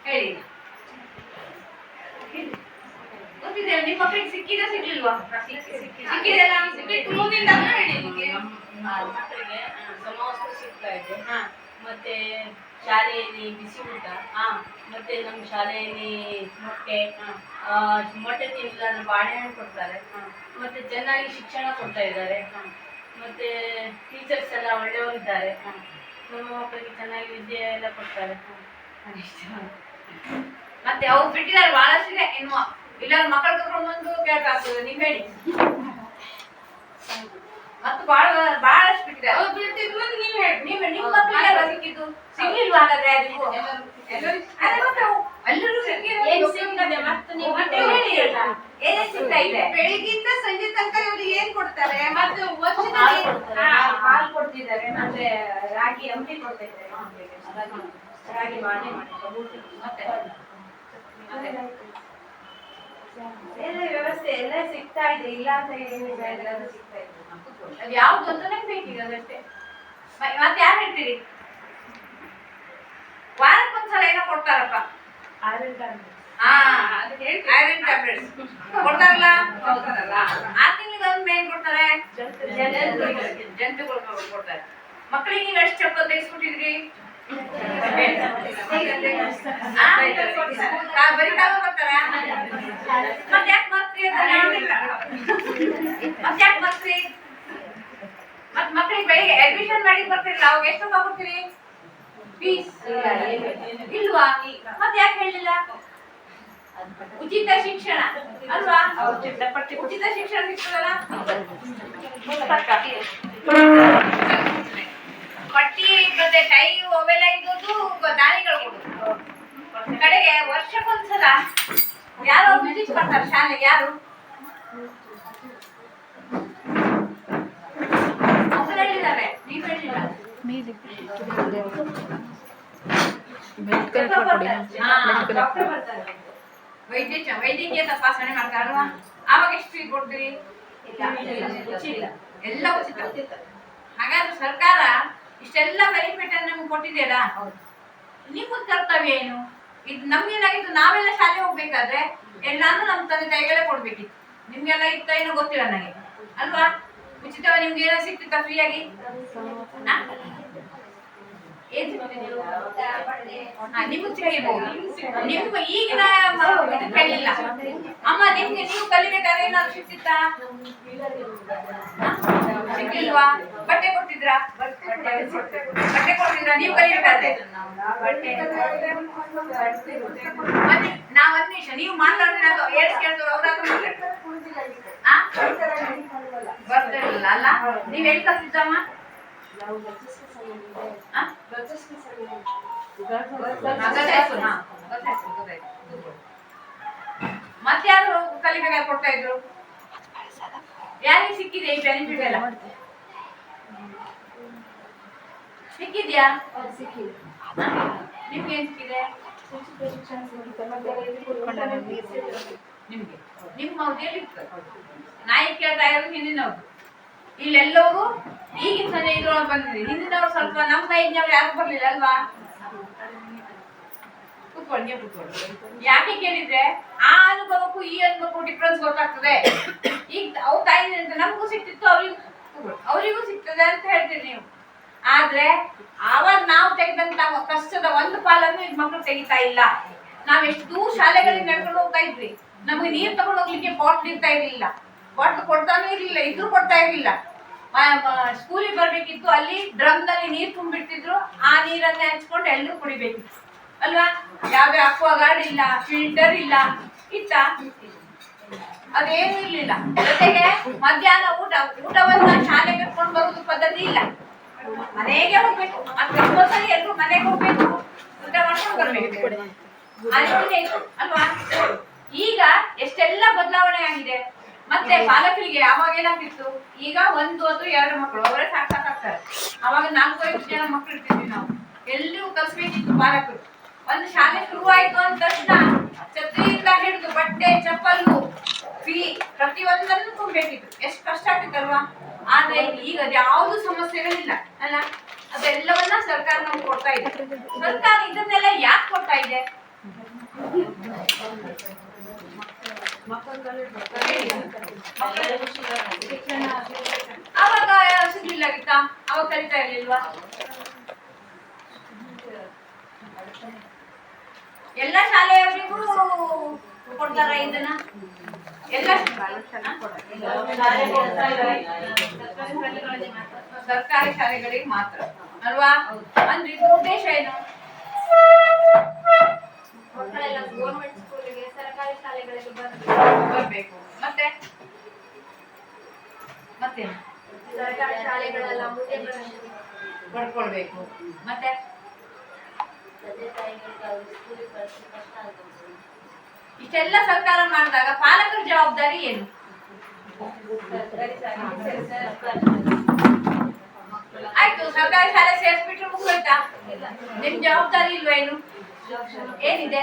ಹೇಳಿ. ಗೊತ್ತಿದೆ ನಿಮ್ಮ ಮಕ್ಕಳಿಗೆ ಸಿಕ್ಕಿದ ಸಿಗ್ಲಿಲ್ವಾ? ಸಿಕ್ಕಿದೆಲ್ಲ ಸಿಕ್ಕಿಟ್ಟು ಮುಂದಿನ ಹೇಳಿ. ಮಕ್ಕಳಿಗೆ ಸಮವಸ್ತ್ರ ಸಿಗ್ತಾ ಇದೆ. ಮತ್ತೆ ಶಾಲೆಯಲ್ಲಿ ಬಿಸಿ ಊಟ, ಮತ್ತೆ ನಮ್ಮ ಶಾಲೆಯಲ್ಲಿ ಮೊಟ್ಟೆ ತಿಂದಿಲ್ಲ ಬಾಳೆಹಣ್ಣು ಕೊಡ್ತಾರೆ. ಮತ್ತೆ ಚೆನ್ನಾಗಿ ಶಿಕ್ಷಣ ಕೊಡ್ತಾ ಇದ್ದಾರೆ. ಮತ್ತೆ ಟೀಚರ್ಸ್ ಎಲ್ಲ ಒಳ್ಳೆಯವರಿದ್ದಾರೆ. ನಮ್ಮ ಮಕ್ಕಳಿಗೆ ಚೆನ್ನಾಗಿ ವಿದ್ಯೆ ಎಲ್ಲ ಕೊಡ್ತಾರೆ. ಮತ್ತೆ ಅವ್ರು ಬಿಟ್ಟಿದ್ದಾರೆ ಬಹಳಷ್ಟು ಇದೆ ಇನ್ನು. ಇಲ್ಲ ಮಕ್ಕಳು ಕರ್ಕೊಂಡು ಬಂದು ಕೇಳ್ಕಾಗ್ತದೆ, ನೀವ್ ಹೇಳಿ. ಮತ್ತು ಬಹಳಷ್ಟು ಬಿಟ್ಟಿದ್ದಾರೆ. ಅವ್ರು ಬಿಡ್ತಿದ್ರು ನೀವ್ ಹೇಳಿ. ನಿಮ್ಮ ಮಕ್ಕಳಿಗೆ ಸಿಕ್ಕಿದ್ದು ಸಿಗ್ಲಿಲ್ವಾ ಹಾಗಾದ್ರೆ ಅದಕ್ಕೂ? ಅದೇ ಮತ್ತೆ ಎಲ್ಲರೂ ಏನ್ ಸಿಗ್ತದೆ ಮತ್ತೆ ನೀವು ಮತ್ತೆ ಹೇಳಿ ಏನೇನ್ ಸಿಗ್ತಾ ಇದೆ? ಬೆಳಿಗ್ಗಿಂದ ಸಂಜೆ ತನಕ ಇವ್ರಿಗೆ ಏನ್ ಕೊಡ್ತಾರೆ? ಮತ್ತೆ ಹಾಲು ವರ್ಷದಲ್ಲಿ ಕೊಡ್ತಾರೆ. ಹಾಲು ಕೊಡ್ತಿದ್ದಾರೆ, ಮತ್ತೆ ರಾಗಿ ಅಂಬಲಿ ಕೊಡ್ತಾ ಇದ್ದಾರೆ ಮಕ್ಕಳಿಗೆ. ರಾಗಿ ಮಾಣೆ ಮಾಡಿ ಮತ್ತೆ ಎಲ್ಲ ವ್ಯವಸ್ಥೆ ಎಲ್ಲ ಸಿಗ್ತಾ ಇದೆ, ಇಲ್ಲ ಅಂತ ಏನಿಲ್ಲ, ಎಲ್ಲರೂ ಸಿಗ್ತಾ ಇದೆ. ಅದು ಯಾವ್ದು ಅಂತಾನೆ ಬೇಕೀಗ ಅದಷ್ಟೇ. ಮತ್ತೆ ಯಾರು ಹೇಳ್ತೀರಿ? ವಾರಕ್ಕೊಂದ್ಸಲ ಏನೋ ಕೊಡ್ತಾರಪ್ಪ. ಐರನ್ ಟ್ಯಾಬ್ಲೆಟ್ಸ್ ಕೊಡ್ತಾರಲ್ಲ. ಆ ತಿಂಗಳಿಗೆ ಒಂದು ಏನ್ ಕೊಡ್ತಾರೆ? ಜಂತುಗಳು ಕೊಡ್ತಾರೆ. ಮಕ್ಕಳಿಗೆ ನೀವು ಎಷ್ಟು ಚಪ್ಪಲ್ ತೆಗೆಸ್ಕೊಟ್ಟಿದ್ರಿ? ಬರೀ ಕಾಲ ಬರ್ತಾರ? ಮತ್ತೆ ಯಾಕೆ ಮರ್ತ್ರಿ ಅಂತ ಹೇಳಿಲ್ಲ. ಮತ್ತೆ ಯಾಕೆ ಮರ್ತ್ರಿ? ಮತ್ ಮಕ್ಕಳಿಗೆ ಬೆಳಿಗ್ಗೆ ಅಡ್ಮಿಷನ್ ಮಾಡಿ ಬರ್ತಿರಲ್ಲ, ಅವಾಗ ಎಷ್ಟು ರೊಕ್ಕ ಕೊಡ್ತೀರಿ? ಫೀಸ್ ಇಲ್ವಾ? ಮತ್ತೆ ಯಾಕೆ ಹೇಳಿಲ್ಲ? ಉಚಿತ ಶಿಕ್ಷಣ ಅಲ್ವಾ? ಉಚಿತ ಶಿಕ್ಷಣ ಸಿಗ್ತದಲ್ಲ. ಪಟ್ಟಿ ಮತ್ತೆ ಟೈ ಅವೆಲ್ಲ ಇದ್ದದ್ದು ದಾನಿಗಳು ಕೊಡುದು. ಕಡೆಗೆ ವರ್ಷಕ್ಕೊಂದ್ಸಲ ಯಾರೋ ವಿಸಿಟ್ ಬರ್ತಾರೆ ಶಾಲೆಗೆ. ಯಾರು ಮಕ್ಕಳು ಹೇಳಿದ್ದಾರೆ, ನೀವು ಹೇಳಿಲ್ಲ. ಡಾಕ್ಟರ್ ಬರ್ತಾರೆ, ವೈದ್ಯಕೀಯ ತಪಾಸಣೆ ಮಾಡ್ತಾರಲ್ವಾ? ಆವಾಗ ಎಷ್ಟು ಫೀ ಕೊಡ್ತೀರಿ? ಎಲ್ಲ ಉಚಿತ. ಹಾಗಾದ್ರೆ ಸರ್ಕಾರ ಇಷ್ಟೆಲ್ಲ ಬೆನಿಫಿಟ್ ಅನ್ನು ನಮ್ಗೆ ಕೊಟ್ಟಿದೆಯಲ್ಲ, ನಿಮ್ಮ ಕರ್ತವ್ಯ ಏನು? ಇದು ನಮ್ಗೇನಾಗಿತ್ತು, ನಾವೆಲ್ಲ ಶಾಲೆ ಹೋಗ್ಬೇಕಾದ್ರೆ ಎಲ್ಲಾನು ನಮ್ಮ ತಂದೆ ತಾಯಿಗಳೇ ಕೊಡ್ಬೇಕಿತ್ತು. ನಿಮ್ಗೆಲ್ಲ ಇತ್ತ ಏನೋ ಗೊತ್ತಿಲ್ಲ ನನಗೆ ಅಲ್ವಾ? ಉಚಿತವಾಗಿ ನಿಮ್ಗೆ ಏನೋ ಸಿಕ್ತಿತ್ತ ಫ್ರೀಯಾಗಿ? ನಿಮ್ಗೆ ಸಿಕ್ಕಿರ್ಬೋದು. ನಿಮ್ಗೆ ಈಗಿನ ಕಲಿಲ್ಲ ಅಮ್ಮ. ನಿಮ್ಗೆ ನೀವು ಕಲಿಬೇಕಾದ್ರೆ ಏನಾದ್ರು ಸಿಕ್ತಿತ್ತಾ? ಸಿಕ್ಕಿಲ್ವಾ? ಬಟ್ಟೆ ಕೊಟ್ಟಿದ್ರಾ? ಬಟ್ಟೆ ಕೊಟ್ಟಿದ್ರಾ ನೀವು ಕಲಿಬೇಕಾದ್ರೆ? ಮತ್ತೆ ನಾವ್ ಒಂದ್ ನಿಮಿಷ ನೀವು ಮಾತಾಡಿದ್ರೆ ಕೇಳ್ತಾರೆ, ಅವ್ರಾದ್ರೂ ಬರ್ತಿರಲಿಲ್ಲ ಅಲ್ಲ? ನೀವ್ ಎಲ್ಲಿ ಕಲ್ತಿದ್ದಮ್ಮ? ಮತ್ಯಾರು ಕಲಿಬೇಕಾದ್ರೆ ಕೊಡ್ತಾ ಇದ್ರು? ಯಾರಿಗೆ ಸಿಕ್ಕಿದೆ ಈ ಬೆನಿಫಿಟ್ ಎಲ್ಲ? ಸಿಕ್ಕಿದ್ಯಾ? ನಿಮ್ಗೆ ಏನ್ ಸಿಕ್ಕಿದೆ? ನಿಮ್ಗೆ ನಿಮ್ಮ ಅವ್ರಿಗೆ ನಾಯಿ ಕೇಳ್ತಾ ಇರೋದು ಹಿಂದಿನವ್ರು. ಇಲ್ಲೆಲ್ಲವರು ಈಗಿನ ಸಲ ಇದ್ರೊಳಗೆ ಬಂದಿದೆ. ಹಿಂದಿನವ್ರು ಸ್ವಲ್ಪ ನಮ್ಮ ಏಜ್ನವ್ರು ಯಾರು ಬರ್ಲಿಲ್ಲ ಅಲ್ವಾ? ಕೂತ್ಕೊಳ್ಳಿ. ಯಾಕೆ ಕೇಳಿದ್ರೆ ಆ ಅನುಭವಕ್ಕೂ ಈ ಅನುಭವಕ್ಕೂ ಡಿಫ್ರೆನ್ಸ್ ಗೊತ್ತಾಗ್ತದೆ. ಈಗ ಅವ್ರ ತಾಯಿ ನಮಗೂ ಸಿಕ್ತಿತ್ತು, ಅವರಿಗೂ ಸಿಗ್ತದೆ ಅಂತ ಹೇಳ್ತೀರಿ ನೀವು. ಆದ್ರೆ ಆವಾಗ ನಾವು ತೆಗೆದಂತ ಕಷ್ಟದ ಒಂದು ಪಾಲನ್ನು ಈಗ ಮಕ್ಕಳು ತೆಗಿತಾ ಇಲ್ಲ. ನಾವ್ ಎಷ್ಟು ದೂರ ಶಾಲೆಗಳಿಗೆ ನಡ್ಕೊಂಡು ಹೋಗ್ತಾ ಇದ್ವಿ. ನಮ್ಗೆ ನೀರ್ ತಗೊಂಡು ಹೋಗ್ಲಿಕ್ಕೆ ಬಾಟ್ಲ್ ಇರ್ತಾ ಇರ್ಲಿಲ್ಲ, ಬಾಟ್ಲ್ ಕೊಡ್ತಾನೂ ಇರ್ಲಿಲ್ಲ, ಇದ್ರೂ ಕೊಡ್ತಾ ಇರ್ಲಿಲ್ಲ. ಸ್ಕೂಲಿಗೆ ಬರ್ಬೇಕಿತ್ತು, ಅಲ್ಲಿ ಡ್ರಮ್ ನಲ್ಲಿ ನೀರ್ ತುಂಬಿಡ್ತಿದ್ರು. ಆ ನೀರನ್ನೇ ಹಂಚ್ಕೊಂಡು ಎಲ್ಲರೂ ಕುಡಿಬೇಕಿತ್ತು ಅಲ್ವಾ? ಯಾವ್ದೇ ಅಕ್ವಾಗಾರ್ಡ್ ಇಲ್ಲ, ಫಿಲ್ಟರ್ ಇಲ್ಲ, ಇತ್ತ ಅದೇನು ಇರ್ಲಿಲ್ಲ. ಜೊತೆಗೆ ಮಧ್ಯಾಹ್ನ ಊಟವನ್ನ ಶಾಲೆ ಕಟ್ಕೊಂಡು ಬರುವುದು ಪದ್ಧತಿ ಇಲ್ಲ. ಮನೆಗೆ ಹೋಗ್ಬೇಕು, ಅದು ಕಂಪಲ್ಸರಿ ಎಲ್ಲರೂ ಮನೆಗೆ ಹೋಗ್ಬೇಕು, ಊಟ ಮಾಡ್ಕೊಂಡು ಬರ್ಬೇಕು ಅಲ್ವಾ? ಈಗ ಎಷ್ಟೆಲ್ಲ ಬದಲಾವಣೆ ಆಗಿದೆ. ಮತ್ತೆ ಪಾಲಕರಿಗೆ ಅವಾಗ ಏನಾಗ್ತಿತ್ತು, ಈಗ 1 ಅಥವಾ 2 ಮಕ್ಕಳು ಅವರೇ ಸಾಕಾಗ್ತಾರೆ. ಅವಾಗ 4-5 ಜನ ಮಕ್ಕಳು ಇರ್ತಿದ್ವಿ ನಾವು. ಎಲ್ಲರೂ ಕಲ್ಸ್ಬೇಕಿತ್ತು ಪಾಲಕರು. ಒಂದು ಶಾಲೆ ಶುರುವಾಯ್ತು ಅಂದ ತಕ್ಷಣ ಛತ್ರಿಯಿಂದ ಹಿಡಿದು ಬಟ್ಟೆ, ಚಪ್ಪಲು, ಫೀ ಪ್ರತಿಯೊಂದನ್ನು ತುಂಬಬೇಕಿತ್ತು. ಎಷ್ಟು ಕಷ್ಟ ಆಗ್ತಿತ್ತಲ್ವಾ? ಆದ್ರೆ ಈಗ ಯಾವ್ದು ಸಮಸ್ಯೆಗಳಿಲ್ಲ ಅಲ್ಲ? ಅದೆಲ್ಲವನ್ನ ಸರ್ಕಾರ ನಮ್ಗೆ ಕೊಡ್ತಾ ಇದೆ. ಸರ್ಕಾರ ಇದನ್ನೆಲ್ಲ ಯಾಕೆ ಕೊಡ್ತಾ ಇದೆ? ಅವಾಗ ಸಿಗ್ಲಿಲ್ಲಾಗಿತ್ತಾ? ಅವಾಗ ಕಲಿತಾ ಇರ್ಲಿಲ್ವಾ? ಎಲ್ಲ ಶಾಲೆಯವರಿಗೂ ಕೊಡ್ತಾರ ಇದನ್ನ? ಎಲ್ಲ ಸರ್ಕಾರಿ ಶಾಲೆಗಳಿಗೆ ಮಾತ್ರ ಅಲ್ವಾ? ಅಂದ್ರೆ ಇದ್ರ ಉದ್ದೇಶ ಏನು? ಮಕ್ಕಳೆಲ್ಲ ಗೌರ್ಮೆಂಟ್ ಸ್ಕೂಲಿಗೆ ಸರ್ಕಾರಿ ಶಾಲೆಗಳಿಗೆ ಬರ್ಬೇಕು. ಮತ್ತೇನು? ಸರ್ಕಾರಿ ಶಾಲೆಗಳೆಲ್ಲ ಮುಂದೆ ಪಡ್ಕೊಳ್ಬೇಕು. ಮತ್ತೆ ಇಷ್ಟೆಲ್ಲ ಸರ್ಕಾರ ಮಾಡಿದಾಗ ಪಾಲಕರ ಜವಾಬ್ದಾರಿ ಏನು? ಆಯ್ತು, ಸರ್ಕಾರಿ ಶಾಲೆ ಸೇರಿಸ್ಬಿಟ್ರೆ ಮುಗಿದೋಯ್ತಾ? ನಿಮ್ ಜವಾಬ್ದಾರಿ ಇಲ್ವಾ? ಏನು ಏನಿದೆ?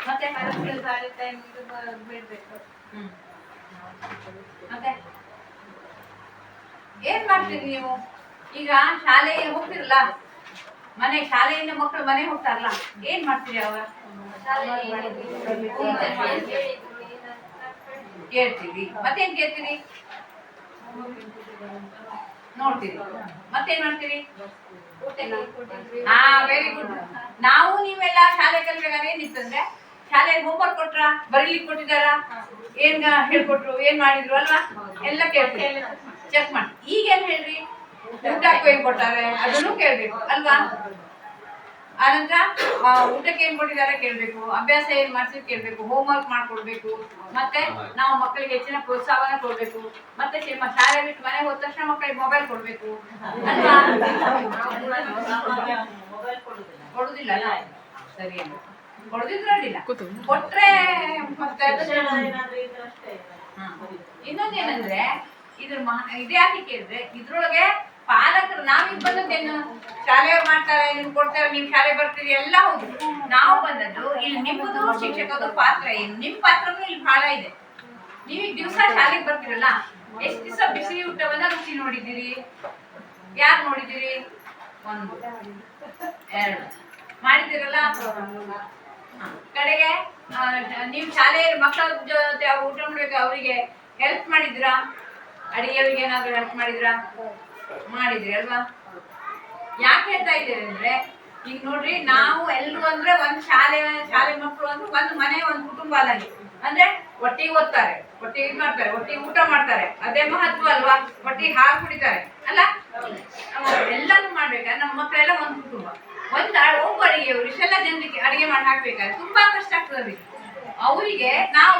ಮತ್ತೆ ಮತ್ತೆ ಏನ್ ಮಾಡ್ತೀರಿ ನೀವು? ಈಗ ಶಾಲೆಗೆ ಹೋಗ್ತಿರಲ್ಲ, ಶಾಲೆಯಿಂದ ಮಕ್ಕಳು ಮನೆ ಹೋಗ್ತಾರಲ್ಲ, ಏನ್ ಮಾಡ್ತೀರಿ ಅವಾಗ? ಕೇಳ್ತೀವಿ. ಮತ್ತೇನ್ ಕೇಳ್ತೀರಿ? ನೋಡ್ತೀರಿ. ಮತ್ತೇನ್ ಮಾಡ್ತೀರಿ? ಹಾ, ವೆರಿ ಗುಡ್. ನಾವು ನೀವೆಲ್ಲ ಶಾಲೆ ಕಲಿಬೇಕಾದ್ರೆ ಏನಿತ್ತಂದ್ರೆ, ಶಾಲೆಯಲ್ಲಿ ಹೋಮ್ವರ್ಕ್ ಕೊಟ್ರ, ಬರೀಲಿಕ್ಕೆ ಕೊಟ್ಟಿದಾರ, ಏನ್ ಹೇಳ್ಕೊಟ್ರು, ಏನ್ ಮಾಡಿದ್ರು ಅಲ್ವಾ? ಎಲ್ಲ ಕೇಳ್ತೀವಿ, ಚೆಕ್ ಮಾಡಿ. ಈಗ ಏನ್ ಹೇಳ್ರಿ? ಊಟಕ್ಕೂ ಏನ್ ಕೊಟ್ಟಾರೆ ಅದನ್ನು ಕೇಳ್ಬೇಕು ಅಲ್ವಾ? ಆನಂತರ ಊಟಕ್ಕೆ ಏನ್ ಕೊಟ್ಟಿದ್ದಾರೆ ಕೇಳ್ಬೇಕು, ಅಭ್ಯಾಸ ಏನ್ ಮಾಡ್ಸಿದ್ ಕೇಳ್ಬೇಕು, ಹೋಮ್ವರ್ಕ್ ಮಾಡ್ಕೊಡ್ಬೇಕು. ಮತ್ತೆ ನಾವು ಮಕ್ಕಳಿಗೆ ಹೆಚ್ಚಿನ ಪ್ರೋತ್ಸಾಹನ ಕೊಡ್ಬೇಕು. ಮತ್ತೆ ಶಾಲೆ ಬಿಟ್ಟು ಮನೆಗೆ ಹೋದ ತಕ್ಷಣ ಮಕ್ಕಳಿಗೆ ಮೊಬೈಲ್ ಕೊಡ್ಬೇಕು ಅಲ್ವಾ? ಕೊಡುದಿಲ್ಲ, ಸರಿ, ಕೊಡುದಿದ್ರಲ್ಲ, ಕೊಟ್ರೆ ಮತ್ತೆ ಇನ್ನೊಂದೇನಂದ್ರೆ ಇದೇ ಯಾಕೆ ಕೇಳಿದ್ರೆ, ಇದ್ರೊಳಗೆ ಪಾಲಕರು ನಾವೀಗ ಬಂದದ್ದೇನು, ಶಾಲೆಯವ್ರು ಮಾಡ್ತಾರೆ, ನಿಮ್ ಕೊಡ್ತಾರೆ, ನಿಮ್ ಶಾಲೆ ಬರ್ತೀರಿ ಎಲ್ಲ ಹೌದು. ನಾವು ಬಂದದ್ದು ಇಲ್ಲಿ ನಿಮ್ಮದು ಶಿಕ್ಷಕದ ಪಾತ್ರ ಏನು, ನಿಮ್ ಪಾತ್ರನೂ ಇಲ್ಲಿ ಬಹಳ ಇದೆ. ನೀವೀಗ ದಿವಸ ಶಾಲೆಗೆ ಬರ್ತೀರಲ್ಲ, ಎಷ್ಟು ದಿವಸ ಬಿಸಿ ಊಟವನ್ನ ರುಚಿ ನೋಡಿದ್ದೀರಿ? ಯಾರು ನೋಡಿದ್ದೀರಿ? 1 2 ಮಾಡಿದ್ದೀರಲ್ಲ. ಕಡೆಗೆ ನೀವು ಶಾಲೆ ಮಕ್ಕಳ ಜೊತೆ ಊಟ ಮಾಡ್ಬೇಕು, ಅವರಿಗೆ ಹೆಲ್ಪ್ ಮಾಡಿದ್ರಾ? ಅಡಿಗೆಯವರಿಗೆ ಏನಾದ್ರು ಹೆಲ್ಪ್ ಮಾಡಿದ್ರಾ? ಮಾಡಿದ್ರಿ ಅಲ್ವಾ? ಯಾಕೆ ಹೇಳ್ತಾ ಇದ್ದೇವೆ ಅಂದ್ರೆ, ಈಗ ನೋಡ್ರಿ, ನಾವು ಎಲ್ಲರೂ ಅಂದ್ರೆ ಒಂದು ಶಾಲೆ ಮಕ್ಕಳು ಅಂದ್ರೆ ಒಂದು ಮನೆ, ಒಂದು ಕುಟುಂಬ ಅದಾಗಿ, ಅಂದ್ರೆ ಒಟ್ಟಿಗೆ ಓದ್ತಾರೆ, ಒಟ್ಟಿಗೆ ಮಾಡ್ತಾರೆ, ಒಟ್ಟಿಗೆ ಊಟ ಮಾಡ್ತಾರೆ, ಅದೇ ಮಹತ್ವ ಅಲ್ವಾ? ಒಟ್ಟಿಗೆ ಹಾಲು ಕುಡಿತಾರೆ ಅಲ್ಲ? ಎಲ್ಲಾನು ಮಾಡ್ಬೇಕಾದ್ರೆ ನಮ್ಮ ಮಕ್ಕಳೆಲ್ಲ ಒಂದು ಕುಟುಂಬ. ಒಬ್ಬ ಅಡಿಗೆಯವರು ಇಷ್ಟೆಲ್ಲ ಜನರಿಗೆ ಅಡಿಗೆ ಮಾಡಿ ಹಾಕ್ಬೇಕಾದ್ರೆ ತುಂಬಾ ಕಷ್ಟ ಆಗ್ತದೆ. ಅವರಿಗೆ ನಾವು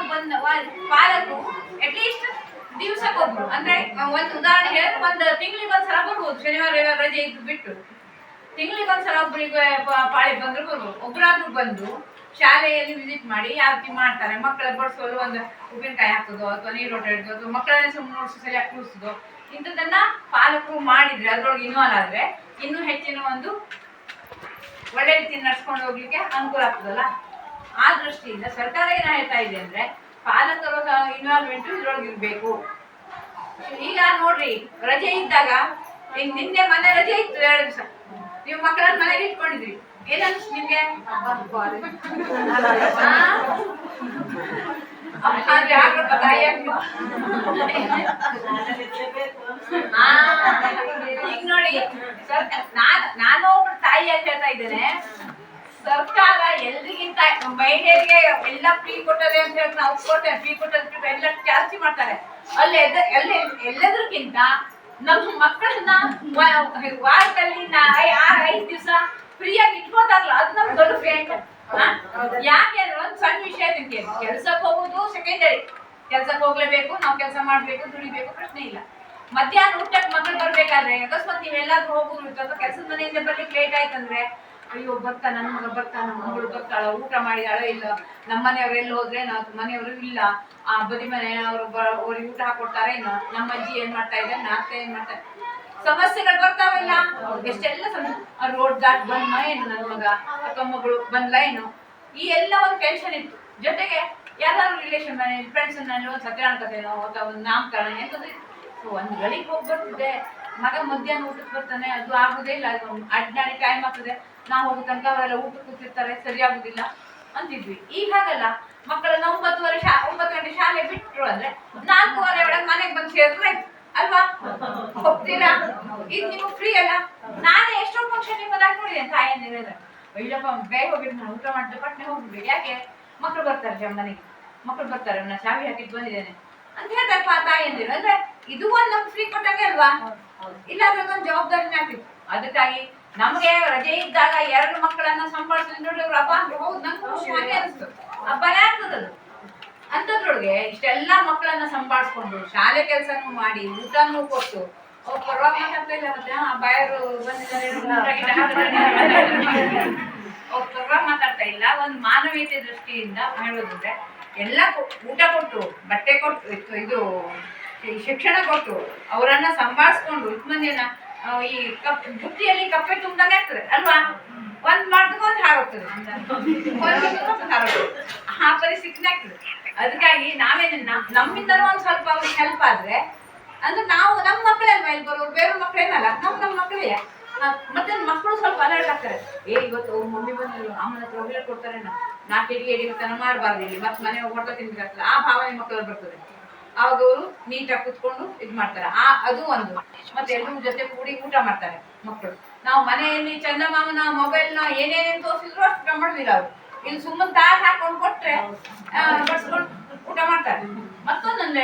ಪಾಲಕರು ಅಟ್ಲೀಸ್ಟ್ ದಿವ್ಸಕ್ಕೊಬ್ರು, ಅಂದ್ರೆ ಒಂದು ಉದಾಹರಣೆ ಹೇಳಿದ್ರೆ ಒಂದು ತಿಂಗಳಿಗೊಂದ್ಸಲ ಬರ್ಬೋದು. ಶನಿವಾರ ರವಿವಾರ ರಜೆ ಇದ್ದು ಬಿಟ್ಟು ತಿಂಗಳಿಗೊಂದ್ಸಲ ಒಬ್ಬರಿಗೆ ಪಾಳಿ ಬಂದ್ರೆ ಬರ್ಬೋದು. ಒಬ್ಬರಾದ್ರೂ ಬಂದು ಶಾಲೆಯಲ್ಲಿ ವಿಸಿಟ್ ಮಾಡಿ ಯಾವ ರೀತಿ ಮಾಡ್ತಾರೆ, ಮಕ್ಕಳ ಬಡಿಸೋದು, ಒಂದು ಉಪ್ಪಿನಕಾಯಿ ಹಾಕೋದು ಅಥವಾ ನೀರೋಟ ಹಿಡಿದು ಅಥವಾ ಮಕ್ಕಳನ್ನ ಸುಮ್ಮನೆ ನೋಡಿಸಿ ಸರಿಯಾಗಿ ಕೂರಿಸೋದು, ಇಂಥದ್ದನ್ನ ಪಾಲಕರು ಮಾಡಿದ್ರೆ, ಅದ್ರೊಳಗೆ ಇನ್ವಾಲ್ವ್ ಆದ್ರೆ ಇನ್ನೂ ಹೆಚ್ಚಿನ ಒಂದು ಒಳ್ಳೆ ರೀತಿ ನಡ್ಸ್ಕೊಂಡು ಹೋಗ್ಲಿಕ್ಕೆ ಅನುಕೂಲ ಆಗ್ತದಲ್ಲ. ಆ ದೃಷ್ಟಿಯಿಂದ ಸರ್ಕಾರ ಏನ ಹೇಳ್ತಾ ಇದೆ ಅಂದ್ರೆ, ಪಾಲಕರ ಇನ್ವಾಲ್ವ್ಮೆಂಟ್ ಇದ್ರೊಳಗೆ ಇರ್ಬೇಕು. ಈಗ ನೋಡ್ರಿ, ರಜೆ ಇದ್ದಾಗ, ಈಗ ನಿನ್ನೆ ಮನೆ ರಜೆ ಇತ್ತು 2 ದಿವಸ, ನೀವು ಮಕ್ಕಳನ್ನ ಮನೆಗೆ ಇಟ್ಕೊಂಡಿದ್ರಿ, ಏನನ್ಸ್ ನಿಮ್ಗೆ? ಈಗ ನೋಡಿ, ನಾನು ಒಬ್ರು ತಾಯಿಯಾಗಿ ಹೇಳ್ತಾ ಇದ್ದೇನೆ, ಸರ್ಕಾರ ಎಲ್ರಿಗಿಂತ ಮಹಿಳೆಯರಿಗೆ ಎಲ್ಲ ಫ್ರೀ ಕೊಟ್ಟದೆ ಅಂತ ಹೇಳಿ ನಾವು ಕೊಟ್ಟೆ, ಫ್ರೀ ಕೊಟ್ಟದ ಎಲ್ಲ ಜಾಸ್ತಿ ಮಾಡ್ತಾರೆ. ಅಲ್ಲಿ ಎಲ್ಲದಕ್ಕಿಂತ ನಮ್ಮ ಮಕ್ಕಳನ್ನ ವಾರದಲ್ಲಿ 5 ದಿವಸ ಫ್ರೀಯಾಗಿ ಇಟ್ಕೋತಾರಲ್ಲ, ಅದು ನಮ್ಗೆ ದೊಡ್ಡ ಫ್ರೇಂಡ್. ಯಾಕೆ ಅಂದ್ರೆ ಒಂದು ಸಣ್ಣ ವಿಷಯ ತಿಂಕೆ, ಕೆಲ್ಸಕ್ಕೆ ಹೋಗುದು ಸೆಕೆಂಡರಿ, ಕೆಲ್ಸಕ್ಕೆ ಹೋಗ್ಲೇಬೇಕು, ನಾವು ಕೆಲಸ ಮಾಡ್ಬೇಕು, ದುಡಿಬೇಕು, ಪ್ರಶ್ನೆ ಇಲ್ಲ. ಮಧ್ಯಾಹ್ನ ಊಟಕ್ಕೆ ಮಕ್ಕಳು ಬರ್ಬೇಕಾದ್ರೆ ಅಕಸ್ಮಾತ್ ನೀವೆಲ್ಲಾದ್ರೂ ಹೋಗುದು ಅಥವಾ ಕೆಲಸದ ಮನೆಯಿಂದ ಬರ್ಲಿಕ್ಕೆ ಲೇಟ್ ಆಯ್ತಂದ್ರೆ, ಅಯ್ಯೋ ಬರ್ತಾ ನನ್ನ ಮಗ ಬರ್ತಾ, ನಮ್ಮ ಮಗಳು ಬರ್ತಾಳ, ಊಟ ಮಾಡಿದಾಳೋ ಇಲ್ಲ, ನಮ್ಮ ಮನೆಯವ್ರು ಎಲ್ಲಿ ಹೋದ್ರೆ ನಾವು ಮನೆಯವರು ಇಲ್ಲ, ಆ ಬದಿ ಮನೆಯವರು ಅವ್ರಿಗೆ ಊಟ ಹಾಕೊಡ್ತಾರೆ ಏನೋ, ನಮ್ಮ ಅಜ್ಜಿ ಏನ್ ಮಾಡ್ತಾ ಇದ್ದಾರೆ, ಅತ್ತೆ ಏನ್ ಮಾಡ್ತಾರೆ, ಸಮಸ್ಯೆಗಳು ಬರ್ತಾವಲ್ಲ. ಎಷ್ಟೆಲ್ಲ ರೋಡ್ ದಾಟ್ ಬಂದ ಏನು ನನ್ನ ಮಗ ಅಥವಾ ಮಗಳು ಬಂದ್ಲ ಏನು, ಈ ಎಲ್ಲ ಒಂದು ಟೆನ್ಷನ್ ಇತ್ತು. ಜೊತೆಗೆ ಯಾರು ರಿಲೇಷನ್ ಮನೆ ಫ್ರೆಂಡ್ಸ್ ನಲ್ಲಿ ಒಂದು ಸತ್ಯನಾರಾಯಣ ಕಥೆನೋ ಅಥವಾ ಒಂದು ನಾಮಕರಣ ಎಂತಂದ್ರೆ ಒಂದು ಗಳಿಗೆ ಹೋಗಿ ಬರ್ತಿದ್ದೆ, ಮಗ ಮಧ್ಯಾಹ್ನ ಊಟಕ್ಕೆ ಬರ್ತಾನೆ, ಅದು ಆಗುದೇ ಇಲ್ಲ, ಅದು ಅಡ್ನಾಡಿ ಟೈಮ್ ಆಗ್ತದೆ, ನಾವು ಹೋಗೋ ತನಕ ಅವರೆಲ್ಲ ಊಟಕ್ಕೆ ಕೂತಿರ್ತಾರೆ, ಸರಿ ಆಗುದಿಲ್ಲ ಅಂತಿದ್ವಿ. ಈಗ ಹಾಗಲ್ಲ, ಮಕ್ಕಳನ್ನ 9 ಗಂಟೆ ಶಾಲೆ ಬಿಟ್ರು ಅಂದ್ರೆ 4:15 ಒಳಗೆ ಮನೆಗೆ ಬಂದು ಸೇರಿದ್ರೆ ಅಲ್ವಾ? ಹೋಗ್ತೀರಾ? ಈಗ ನಿಮಗೆ ಫ್ರೀ ಅಲ್ಲ. ನಾನೇ ಎಷ್ಟೋ ಫಂಕ್ಷನ್ ನಿಮ್ಮದಾಗ ನೋಡಿದೆ ತಾಯಿಯಂದಿರ ಇಲ್ಲಪ್ಪ ಬೇಗ ಹೋಗ್ಬಿಟ್ಟು ನಾನು ಊಟ ಮಾಡಿದ ಪಟ್ಟನೆ ಹೋಗ್ಬಿಡ್ಬೇಕು. ಯಾಕೆ? ಮಕ್ಕಳು ಬರ್ತಾರೆ ಮನೆಗೆ, ಮಕ್ಕಳು ಬರ್ತಾರೆ, ನಾನು ಚಾವಿ ಹಾಕಿಟ್ಟು ಬಂದಿದ್ದೇನೆ ಅಂತ ಹೇಳ್ದಪ್ಪ ತಾಯಿಯಂದಿರು. ಅಂದ್ರೆ ಇದು ಒಂದು ನಮ್ಗೆ ಫ್ರೀ ಕೊಟ್ಟಂಗೆ ಅಲ್ವಾ? ಇಲ್ಲಾಂದ್ರೆ ಒಂದು ಜವಾಬ್ದಾರಿನೇ ಆಗ್ತಿತ್ತು. ಅದಕ್ಕಾಗಿ ನಮ್ಗೆ ರಜೆ ಇದ್ದಾಗ 2 ಮಕ್ಕಳನ್ನ ಸಂಪಾದಿಸಿದ್ರೆ ನೋಡಿ ಅವ್ರು ಹಬ್ಬ ಅಂದ್ರೆ ಹೌದು ನಂಗೆ ಖುಷಿ ಹಾಗೆ ಅನಿಸ್ತು. ಹಬ್ಬನೇ ಆಗ್ತದದು. ಅಂಥದ್ರೊಳಗೆ ಇಷ್ಟೆಲ್ಲ ಮಕ್ಕಳನ್ನ ಸಂಪಾದಿಸ್ಕೊಂಡು ಶಾಲೆ ಕೆಲಸನೂ ಮಾಡಿ ಊಟನೂ ಕೊಟ್ಟು ಅವ್ರು ಪರವಾಗಿ ಮಾತಾಡ್ತಾ ಇಲ್ಲ. ಮತ್ತೆ ಬಾಯರು ಬಂದಿದ್ದಾರೆ ಅವ್ರು ಪರವಾಗಿ ಮಾತಾಡ್ತಾ ಇಲ್ಲ. ಒಂದು ಮಾನವೀಯತೆ ದೃಷ್ಟಿಯಿಂದ ಹೇಳೋದಂದ್ರೆ ಎಲ್ಲ ಊಟ ಕೊಟ್ಟು ಬಟ್ಟೆ ಕೊಟ್ಟು ಇದು ಶಿಕ್ಷಣ ಕೊಟ್ಟು ಅವರನ್ನ ಸಂಭಾಳಿಸ್ಕೊಂಡು ಮಂದಿಯನ್ನ ಈ ಬುಟ್ಟಿಯಲ್ಲಿ ಕಪ್ಪೆ ತುಂಬ್ದಂಗೆ ಆಗ್ತದೆ ಅಲ್ವಾ? ಒಂದ್ ಮಾಡಿದಾಗ ಒಂದು ಹಾರೋಗ್ತದೆ, ಆ ಪರಿಸ್ಥಿತಿನೇ ಆಗ್ತದೆ. ಅದಕ್ಕಾಗಿ ನಮ್ಮಿಂದನೂ ಒಂದ್ ಸ್ವಲ್ಪ ಅವ್ರಿಗೆ ಹೆಲ್ಪ್ ಆದ್ರೆ ಅಂದ್ರೆ ನಾವು ನಮ್ಮ ಮಕ್ಕಳೇ ಅಲ್ವಾ ಇಲ್ಲಿ ಬರೋರು, ಬೇರೆ ಮಕ್ಕಳೇನಲ್ಲ, ನಮ್ಮ ಮಕ್ಕಳೇ. ಮತ್ತೆ ಮಕ್ಕಳು ಸ್ವಲ್ಪ ಅಲರ್ಟ್ ಆಗ್ತಾರೆ. ಇವತ್ತು ಮಮ್ಮಿ ಬಂದಿಲ್ಲ, ಅಮ್ಮನ ಹತ್ರ ಹೋಗಿ ಕೊಡ್ತಾರೆ, ನಾ ಎಡಿ ಮಾಡಬಾರ್ದು ಇಲ್ಲಿ, ಮತ್ತೆ ಮನೆ ಹೊರಟ ತಿನ್ಬೇಕಾಗ್ತದೆ, ಆ ಭಾವನೆ ಮಕ್ಕಳು ಬರ್ತದೆ. ಅವಾಗ ಅವರು ನೀಟಾಗಿ ಕುತ್ಕೊಂಡು ಇದು ಮಾಡ್ತಾರೆ. ಅದು ಒಂದು. ಮತ್ತೆ ಎಲ್ಲರೂ ಜೊತೆ ಕೂಡಿ ಊಟ ಮಾಡ್ತಾರೆ ಮಕ್ಕಳು. ನಾವು ಮನೆಯಲ್ಲಿ ಚಂದಮಾಮನ ಮೊಬೈಲ್ನ ಏನೇನೇನು ತೋರಿಸಿದ್ರು ಅಷ್ಟು ಮಾಡೋದಿಲ್ಲ ಅವರು. ಇಲ್ಲಿ ಸುಮ್ಮನೆ ತಾಟ್ ಹಾಕೊಂಡು ಕೊಟ್ರೆ ಬಡ್ಸ್ಕೊಂಡು ಊಟ ಮಾಡ್ತಾರೆ. ಮತ್ತೊಂದಂದ್ರೆ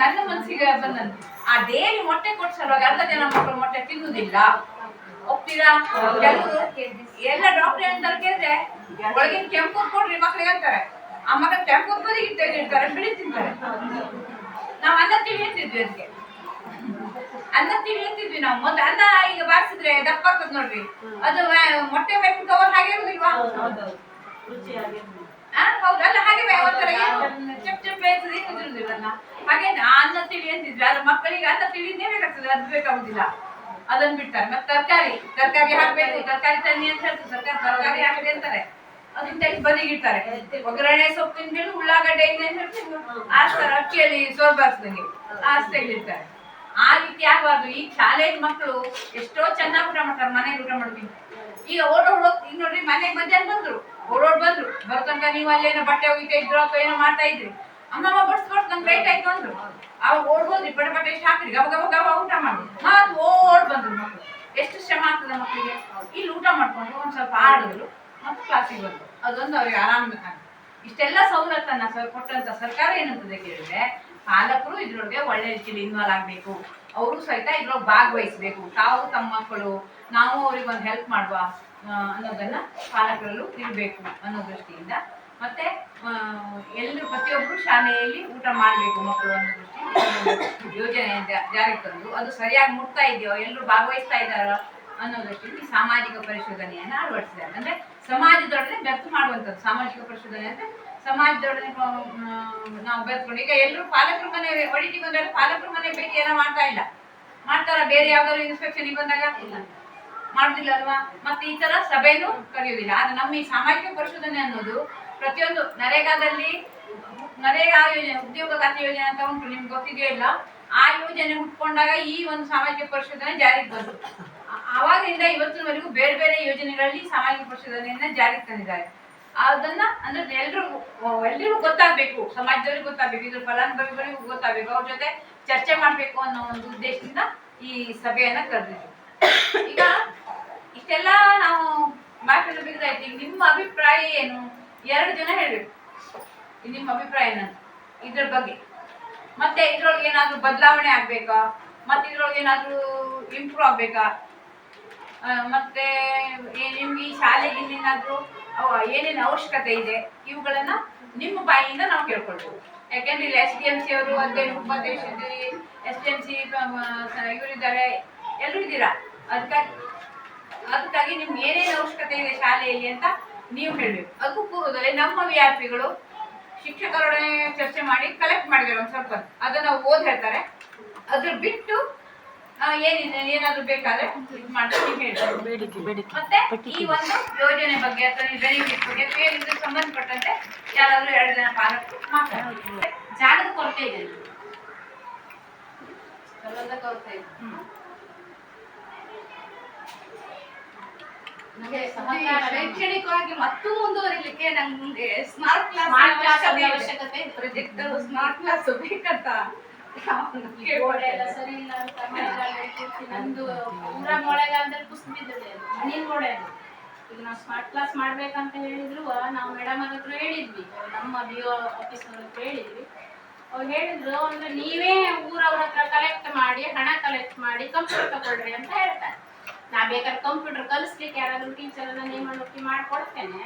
ನನ್ನ ಮನಸ್ಸಿಗೆ ಬಂದಂತೆ ಆ ಡೇಲಿ ಮೊಟ್ಟೆ ಕೊಡ್ಸಲ್ವಾಗ ಅರ್ಧ ಜನ ಮಕ್ಕಳು ಮೊಟ್ಟೆ ತಿನ್ನುವುದಿಲ್ಲ. ಹೋಗ್ತೀರಾ? ಕೆಲವರು ಎಲ್ಲ ಡಾಕ್ಟರ್ ಏನಂತಾರೆ ಕೇಳಿದ್ರೆ ಒಳಗಿನ ಕೆಂಪು ಕೊಡ್ರಿ ಮಕ್ಳಿಗೆ ಅಂತಾರೆ. ಆ ಮಗ ಕೆಂಪು ಬದಿಗೆ ತೆಗಿರ್ತಾರೆ, ಬಿಳಿ ತಿಂತಾರೆ. ನಾವು ಅನ್ನ ತಿಳಿ ಅಂತಿದ್ವಿ, ಅದಕ್ಕೆ ಅನ್ನ ತಿಳಿ ಅಂತಿದ್ವಿ ನಾವು ಮೊದಲು. ಅನ್ನ ಈಗ ಬಾರಿಸಿದ್ರೆ ದಪ್ಪ ಆಗ್ತದೆ ನೋಡ್ರಿ, ಅದು ಮೊಟ್ಟೆ ಮೇಲೆ ಕವರ್ ಹಾಗೆ ಇರುದಿಲ್ವಾ? ಹೌದಲ್ಲ, ಹಾಗೆ ಒಂಥರ ಚೆಪ್ ಚೆಪ್ ಬೇಯಿಸೋದಿಲ್ಲ ಹಾಗೆ ಅನ್ನ ತಿಳಿ ಅಂತಿದ್ವಿ. ಆದ್ರೆ ಮಕ್ಕಳಿಗೆ ಅನ್ನ ತಿಳಿದೇ ಬೇಕಾಗ್ತದೆ, ಅದು ಬೇಕಾಗುದಿಲ್ಲ. ಅದನ್ನ ಬಿಡ್ತಾರೆ. ಮತ್ತೆ ತರಕಾರಿ ಹಾಕ್ಬೇಕು, ತರಕಾರಿ ತನ್ನಿ ಅಂತ ಹೇಳ್ತಾರೆ, ತರಕಾರಿ ಹಾಕದೆ ಅಂತಾರೆ. ಅದನ್ನ ತೆಗೆದು ಬದಿಗಿಡ್ತಾರೆ. ಒಗ್ಗರಣೆ ಸೊಪ್ಪು ತಿಂದು ಉಳ್ಳಾಗಡ್ಡೆ ಆಸ್ತಾರೆ, ಅಕ್ಕಿಯಲ್ಲಿ ಸೋರ್ಬಾರ್ಸ್ದಂಗೆ ಆಸ್ ತೆಗೆದಿರ್ತಾರೆ. ಆ ರೀತಿ ಆಗಬಾರ್ದು. ಈ ಶಾಲೆಯ ಮಕ್ಕಳು ಎಷ್ಟೋ ಚೆನ್ನಾಗಿ ಊಟ ಮಾಡ್ತಾರೆ ಮನೆಗೆ ಊಟ ಮಾಡೋದ್ರಿಂದ. ಈಗ ಓಡೋಡ್ ಈಗ ನೋಡ್ರಿ, ಮನೆಗೆ ಮಧ್ಯಾಹ್ನ ಬಂದ್ರು, ಬಂದ್ರು ಬರ್ತಂಕ ನೀವು ಅಲ್ಲೇನೋ ಬಟ್ಟೆ ಒಗಿತಾ ಇದ್ರು ಅಥವಾ ಏನೋ ಮಾಡ್ತಾ ಇದ್ರಿ, ಅಮ್ಮಮ್ಮ ಬಡ್ಸ್ಕೊಟ್ಟು ನಂಗೆ ಲೇಟ್ ಆಯ್ತು ಅಂದ್ರು. ಅವಾಗ ಓಡ್ಬೋದ್ರಿ, ಬಟ್ಟೆ ಎಷ್ಟು ಹಾಕ್ರಿ, ಗಬ ಗಬ ಗಬ ಊಟ ಮಾಡಿ ಮತ್ತೆ ಓಡ್ ಬಂದ್ರು ಮಕ್ಕಳು. ಎಷ್ಟು ಶ್ರಮ ಆಗ್ತದೆ ಮಕ್ಕಳಿಗೆ. ಇಲ್ಲಿ ಊಟ ಮಾಡ್ಕೊಂಡು ಒಂದ್ ಸ್ವಲ್ಪ ಆಡಿದ್ರು ಮತ್ತೆ ಕ್ಲಾಸಿಗೆ ಬಂದ್ರು. ಅದೊಂದು ಅವ್ರಿಗೆ ಆರಾಮ. ಇಷ್ಟೆಲ್ಲ ಸವಲತ್ತನ್ನ ಕೊಟ್ಟಂತ ಸರ್ಕಾರ ಏನಂತದೆ ಕೇಳಿದ್ರೆ, ಪಾಲಕರು ಇದ್ರೊಳಗೆ ಒಳ್ಳೆ ರೀತಿಯಲ್ಲಿ ಇನ್ವಾಲ್ವ್ ಆಗ್ಬೇಕು. ಅವರು ಸಹಿತ ಇದ್ರೊಳಗೆ ಭಾಗವಹಿಸ್ಬೇಕು. ತಾವು ತಮ್ಮ ಮಕ್ಕಳು ನಾವು ಅವ್ರಿಗೆ ಒಂದು ಹೆಲ್ಪ್ ಮಾಡುವ ಅನ್ನೋದನ್ನ ಪಾಲಕರಲ್ಲೂ ಇರಬೇಕು ಅನ್ನೋ ದೃಷ್ಟಿಯಿಂದ. ಮತ್ತೆ ಎಲ್ಲರೂ ಪ್ರತಿಯೊಬ್ಬರು ಶಾಲೆಯಲ್ಲಿ ಊಟ ಮಾಡಬೇಕು ಮಕ್ಕಳು ಅನ್ನೋ ದೃಷ್ಟಿಯಿಂದ ಯೋಜನೆ ಜಾರಿಗೆ ತಂದು ಅದು ಸರಿಯಾಗಿ ಮುಟ್ತಾ ಇದೆಯೋ, ಎಲ್ಲರೂ ಭಾಗವಹಿಸ್ತಾ ಇದ್ದಾರೋ ಅನ್ನೋ ದೃಷ್ಟಿಯಿಂದ ಈ ಸಾಮಾಜಿಕ ಪರಿಶೋಧನೆಯನ್ನು ಅಳವಡಿಸಿದ್ದಾರೆ. ಅಂದ್ರೆ ಸಮಾಜದೊಡನೆ ಬೆರ್ತು ಮಾಡುವಂಥದ್ದು. ಸಾಮಾಜಿಕ ಪರಿಶೋಧನೆ ಅಂದ್ರೆ ಸಮಾಜದೊಡನೆ ನಾವು ಬೆರ್ತ್ಕೊಂಡು, ಈಗ ಎಲ್ಲರೂ ಪಾಲಕರ ಮನೆ ಒಡಿಟಿ ಬಂದಾಗ ಪಾಲಕರ ಮನೆ ಭೇಟಿ ಏನೋ ಮಾಡ್ತಾ ಇಲ್ಲ, ಮಾಡ್ತಾರ? ಬೇರೆ ಯಾವ್ದಾದ್ರು ಇನ್ಸ್ಪೆಕ್ಷನ್ ಬಂದಾಗ ಮಾಡುದಿಲ್ಲ ಅಲ್ವಾ? ಮತ್ತೆ ಈ ತರ ಸಭೆನೂ ಕರೆಯುವುದಿಲ್ಲ. ಆದ್ರೆ ನಮ್ಮ ಈ ಸಾಮಾಜಿಕ ಪರಿಶೋಧನೆ ಅನ್ನೋದು ಪ್ರತಿಯೊಂದು ನರೇಗಾ ಯೋಜನೆ, ಉದ್ಯೋಗ ಖಾತೆ ಯೋಜನೆ ಅಂತ ಉಂಟು, ನಿಮ್ಗೆ ಗೊತ್ತಿದೆಯೋ ಇಲ್ಲ? ಆ ಯೋಜನೆ ಹುಟ್ಕೊಂಡಾಗ ಈ ಒಂದು ಸಾಮಾಜಿಕ ಪರಿಶೋಧನೆ ಜಾರಿಗೆ ಬಂತು. ಆವಾಗಿಂದ ಇವತ್ತಿನವರೆಗೂ ಬೇರೆ ಬೇರೆ ಯೋಜನೆಗಳಲ್ಲಿ ಸಾಮಾಜಿಕ ಪರಿಶೋಧನೆಯನ್ನ ಜಾರಿಗೆ ತಂದಿದ್ದಾರೆ. ಅದನ್ನ ಅಂದ್ರೆ ಎಲ್ರಿಗೂ ಗೊತ್ತಾಗ್ಬೇಕು, ಸಮಾಜದವ್ರಿಗೆ ಗೊತ್ತಾಗ್ಬೇಕು, ಇದ್ರ ಫಲಾನುಭವಿಗಳಿಗೂ ಗೊತ್ತಾಗ್ಬೇಕು, ಅವ್ರ ಜೊತೆ ಚರ್ಚೆ ಮಾಡ್ಬೇಕು ಅನ್ನೋ ಒಂದು ಉದ್ದೇಶದಿಂದ ಈ ಸಭೆಯನ್ನ ಕರೆದಿದ್ವಿ. ಈಗ ಇಷ್ಟೆಲ್ಲ ನಾವು ಮಾತಾಡೋ ಬಿದ್ದಾಯ್ತು. ನಿಮ್ಮ ಅಭಿಪ್ರಾಯ ಏನು? 2 ಜನ ಹೇಳ್ಬೇಕು ನಿಮ್ಮ ಅಭಿಪ್ರಾಯ ಏನಂತ ಇದ್ರ ಬಗ್ಗೆ. ಮತ್ತೆ ಇದ್ರೊಳಗೆ ಏನಾದ್ರು ಬದಲಾವಣೆ ಆಗ್ಬೇಕಾ, ಮತ್ತೆ ಇದ್ರೊಳಗೆ ಏನಾದ್ರು ಇಂಪ್ರೂವ್ ಆಗ್ಬೇಕಾ, ಮತ್ತೆ ನಿಮ್ಗೆ ಈ ಶಾಲೆಗೆ ಏನೇನಾದ್ರು ಏನೇನು ಅವಶ್ಯಕತೆ ಇದೆ, ಇವುಗಳನ್ನ ನಿಮ್ಮ ಬಾಯಿಯಿಂದ ನಾವು ಕೇಳ್ಕೊಳ್ಬೋದು. ಯಾಕೆಂದ್ರೆ ಇಲ್ಲಿ SDMC ಅವರು ಅಧ್ಯಯನ ಉಪಾಧ್ಯಕ್ಷರಿದ್ದೀರಿ, SDMC ಇವರಿದ್ದಾರೆ, ಎಲ್ಲರೂ ಇದ್ದೀರಾ. ಅದಕ್ಕಾಗಿ ನಿಮ್ಗೆ ಏನೇನು ಅವಶ್ಯಕತೆ ಇದೆ ಶಾಲೆಯಲ್ಲಿ ಅಂತ ನೀವು ಹೇಳ್ಬೇಕು. ಅದಕ್ಕೂ ಪೂರ್ವದಲ್ಲಿ ನಮ್ಮ ವಿದ್ಯಾರ್ಥಿಗಳು ಶಿಕ್ಷಕರೊಡನೆ ಚರ್ಚೆ ಮಾಡಿ ಕಲೆಕ್ಟ್ ಮಾಡಿದ್ದಾರೆ ಒಂದು ಸ್ವಲ್ಪ, ಅದನ್ನ ಓದ್ ಹೇಳ್ತಾರೆ. ಅದ್ರ ಬಿಟ್ಟು ಏನಾದ್ರು ಬೇಕಾದ್ರೆ ಇದು ಮಾಡ್ತಾರೆ ಹೇಳ್ತಾರೆ. ಮತ್ತೆ ಈ ಒಂದು ಯೋಜನೆ ಬಗ್ಗೆ ಅಥವಾ ಬೆನಿಫಿಟ್ ಬಗ್ಗೆ ಇದಕ್ಕೆ ಸಂಬಂಧಪಟ್ಟಂತೆ ಯಾರಾದ್ರೂ 2 ಜನ ಪಾಲಕರು ಮಾತಾಡ್ತಾರೆ. ಜಾಗದ ಕೊರತೆ ಇದೆ, ಸ್ಥಳದ ಕೊರತೆ ಇದೆ. ಶೈಕ್ಷಣಿಕವಾಗಿ ಮತ್ತು ಮುಂದುವರಿಲಿಕ್ಕೆ ನಮ್ಗೆ ಸ್ಮಾರ್ಟ್ ಕ್ಲಾಸ್ ಅವಶ್ಯಕತೆ ಇದೆ. ಪ್ರೊಜೆಕ್ಟರ್ ಸ್ಮಾರ್ಟ್ ಕ್ಲಾಸ್ ಬೇಕಂತ ಗೋಡೆ ಎಲ್ಲ ಸರಿ ಇಲ್ಲ ಅಂತ ಮಳೆಗಾಲದಲ್ಲಿ ಪೂರ್ತಿ ನಂದು ಪೂರ ಮಳೆಗಾಲದಲ್ಲಿ ಕುಸಿದು ಬಿದ್ದಿದೆ ಅದು ಮಣ್ಣಿನ ಗೋಡೆ ಅದು. ಈಗ ನಾವು ಸ್ಮಾರ್ಟ್ ಕ್ಲಾಸ್ ಮಾಡ್ಬೇಕಂತ ಹೇಳಿದ್ರು ನಾವು ಮೇಡಮ್ ಅವ್ರ ಹತ್ರ ಹೇಳಿದ್ವಿ, ನಮ್ಮ BO ಆಫೀಸ್ ಅವ್ರ ಹತ್ರ ಹೇಳಿದ್ವಿ. ಅವ್ರು ಹೇಳಿದ್ರು ಅಂದ್ರೆ ನೀವೇ ಊರವ್ರ ಹತ್ರ ಕಲೆಕ್ಟ್ ಮಾಡಿ ಹಣ ಕಲೆಕ್ಟ್ ಮಾಡಿ ಕಂಪ್ಯೂಟರ್ ತಗೊಳ್ರಿ ಅಂತ ಹೇಳ್ತಾರೆ. ನಾ ಬೇಕಾದ್ರೆ ಕಂಪ್ಯೂಟರ್ ಕಲಿಸ್ಲಿಕ್ಕೆ ಯಾರಾದ್ರೂ ಟೀಚರನ್ನ ನೇಮಕ ಮಾಡ್ಕೊಡ್ತೇನೆ,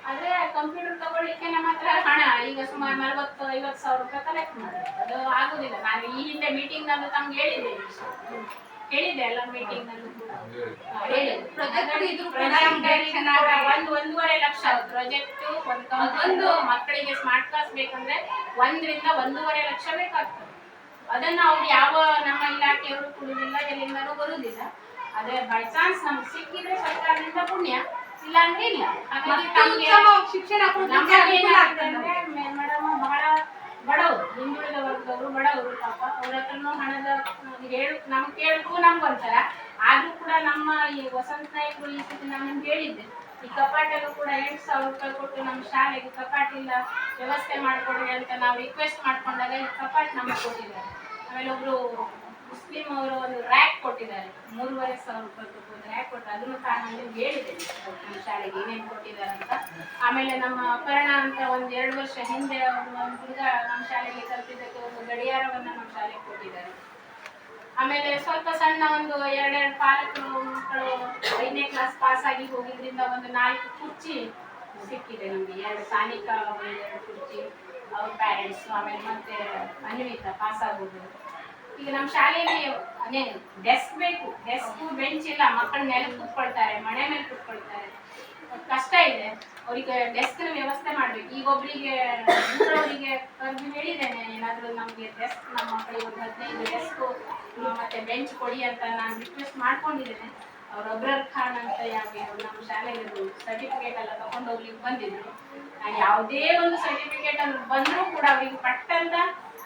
ಆದ್ರೆ ಕಂಪ್ಯೂಟರ್ ತಗೊಳ್ಳಿಕ್ಕೆ ನಮ್ಮ ಹತ್ರ ಹಣ ಈಗ ಸುಮಾರು 40-50 ಸಾವಿರ ರೂಪಾಯಿ ಕಲೆಕ್ಟ್ ಮಾಡಬೇಕು, ಅದು ಆಗುದಿಲ್ಲ. ನಾನು ಈ ಹಿಂದೆ ಮೀಟಿಂಗ್ ನಲ್ಲೂ ತಮ್ಗೆ ಹೇಳಿದ್ದೆ ಎಲ್ಲ ಮೀಟಿಂಗ್ ನಲ್ಲೂ ಕೂಡ ಒಂದೂವರೆ ಲಕ್ಷ ಪ್ರಾಜೆಕ್ಟ್ ಒಂದು ಮಕ್ಕಳಿಗೆ ಸ್ಮಾರ್ಟ್ ಕ್ಲಾಸ್ ಬೇಕಂದ್ರೆ 1 ರಿಂದ 1.5 ಲಕ್ಷ ಬೇಕಾಗ್ತದೆ. ಅದನ್ನ ಅವ್ರು ಯಾವ ನಮ್ಮ ಇಲಾಖೆಯವರು ಕೊಡುವುದಿಲ್ಲ, ಎಲ್ಲಿಂದನೂ ಬರುವುದಿಲ್ಲ. ಅದೇ ಬೈ ಚಾನ್ಸ್ ನಮ್ಗೆ ಸಿಕ್ಕಿದ್ರೆ ಸರ್ಕಾರದಿಂದ ಪುಣ್ಯ, ಇಲ್ಲ ಅಂದ್ರೆ ಇಲ್ಲ. ಹಾಗಾಗಿ ಶಿಕ್ಷಣ ಮೇಡಮ್ ಬಹಳ ಬಡವರು, ಹಿಂದುಳಿದ ವರ್ಗದವರು ಬಡವರು, ಪಾಪ ಅವ್ರ ಹತ್ರನೂ ಹಣದ ನಮ್ಗೆ ಕೇಳಕ್ಕೂ ನಮ್ಗೆ ಒಂಥರ. ಆದ್ರೂ ಕೂಡ ನಮ್ಮ ಈ ವಸಂತ ನಾಯಕರು ಈ ಸತಿ ನಾನು ಹೇಳಿದ್ದೆ, ಈ ಕಪಾಟಲ್ಲೂ ಕೂಡ 8,000 ರೂಪಾಯಿ ಕೊಟ್ಟು ನಮ್ಮ ಶಾಲೆಗೆ ಕಪಾಟಿಲ್ಲ ವ್ಯವಸ್ಥೆ ಮಾಡ್ಕೊಡ್ರಿ ಅಂತ ನಾವು ರಿಕ್ವೆಸ್ಟ್ ಮಾಡ್ಕೊಂಡಾಗ ಈ ಕಪಾಟ್ ನಮ್ಗೆ ಕೊಟ್ಟಿದ್ದಾರೆ. ಆಮೇಲೆ ಒಬ್ರು ಮುಸ್ಲಿಂ ಅವರು ಒಂದು ರ್ಯಾಕ್ ಕೊಟ್ಟಿದ್ದಾರೆ, 3,500 ರೂಪಾಯಿ ಕೊಟ್ಟು ಒಂದು ರ್ಯಾಕ್ ಕೊಟ್ಟರೆ ಅದನ್ನು ನಾನು ಹೇಳಿದ್ದೇನೆ ನಮ್ಮ ಶಾಲೆಗೆ ಏನೇನು ಕೊಟ್ಟಿದ್ದಾರೆ ಅಂತ. ಆಮೇಲೆ ನಮ್ಮ ಅಪರ್ಣ ಅಂತ ಒಂದು 2 ವರ್ಷ ಹಿಂದೆ ಒಂದು ಹುಡುಗ ನಮ್ಮ ಶಾಲೆಗೆ ಕಲ್ತಿದ್ದಕ್ಕೆ ಒಂದು ಗಡಿಯಾರವನ್ನು ನಮ್ಮ ಶಾಲೆಗೆ ಕೊಟ್ಟಿದ್ದಾರೆ. ಆಮೇಲೆ ಸ್ವಲ್ಪ ಸಣ್ಣ ಒಂದು 2 ಪಾಲಕರು ಮಕ್ಕಳು 5ನೇ ಕ್ಲಾಸ್ ಪಾಸ್ ಆಗಿ ಹೋಗಿದ್ರಿಂದ ಒಂದು 4 ಕುರ್ಚಿ ಸಿಕ್ಕಿದೆ ನಮಗೆ. 2 ಸಾನಿಕಾ 2 ಕುರ್ಚಿ ಅವ್ರ ಪ್ಯಾರೆಂಟ್ಸ್, ಆಮೇಲೆ ಮತ್ತೆ ಅನ್ವಿತಾ ಪಾಸ್ ಆಗೋದು. ಈಗ ನಮ್ಮ ಶಾಲೆಯಲ್ಲಿ ಅದೇ ಡೆಸ್ಕ್ ಬೇಕು, ಡೆಸ್ಕ್ ಬೆಂಚ್ ಇಲ್ಲ, ಮಕ್ಕಳು ಮೇಲೆ ಕೂತ್ಕೊಳ್ತಾರೆ, ಮನೆ ಮೇಲೆ ಕೂತ್ಕೊಳ್ತಾರೆ, ಕಷ್ಟ ಇದೆ. ಅವರಿಗೆ ಡೆಸ್ಕ್ನ ವ್ಯವಸ್ಥೆ ಮಾಡ್ಬೇಕು. ಈಗ ಒಬ್ಬರಿಗೆ ಅವರಿಗೆ ಕರೆದು ಹೇಳಿದ್ದೇನೆ, ಏನಾದರೂ ನಮಗೆ ಡೆಸ್ಕ್ ನಮ್ಮ ಮಕ್ಕಳಿಗೆ ಒಂದು 15 ಡೆಸ್ಕ್ ಮತ್ತೆ ಬೆಂಚ್ ಕೊಡಿ ಅಂತ ನಾನು ರಿಕ್ವೆಸ್ಟ್ ಮಾಡ್ಕೊಂಡಿದ್ದೇನೆ. ಅವ್ರು ಅಬ್ರರ್ ಖಾನ್ ಅಂತ ನಮ್ಮ ಶಾಲೆಗೆ ಸರ್ಟಿಫಿಕೇಟ್ ಎಲ್ಲ ತಗೊಂಡು ಹೋಗ್ಲಿಕ್ಕೆ ಬಂದಿದ್ರು. ನಾನು ಯಾವುದೇ ಒಂದು ಸರ್ಟಿಫಿಕೇಟ್ ಅನ್ನು ಬಂದರೂ ಕೂಡ ಅವರಿಗೆ ಪಟ್ಟಂತ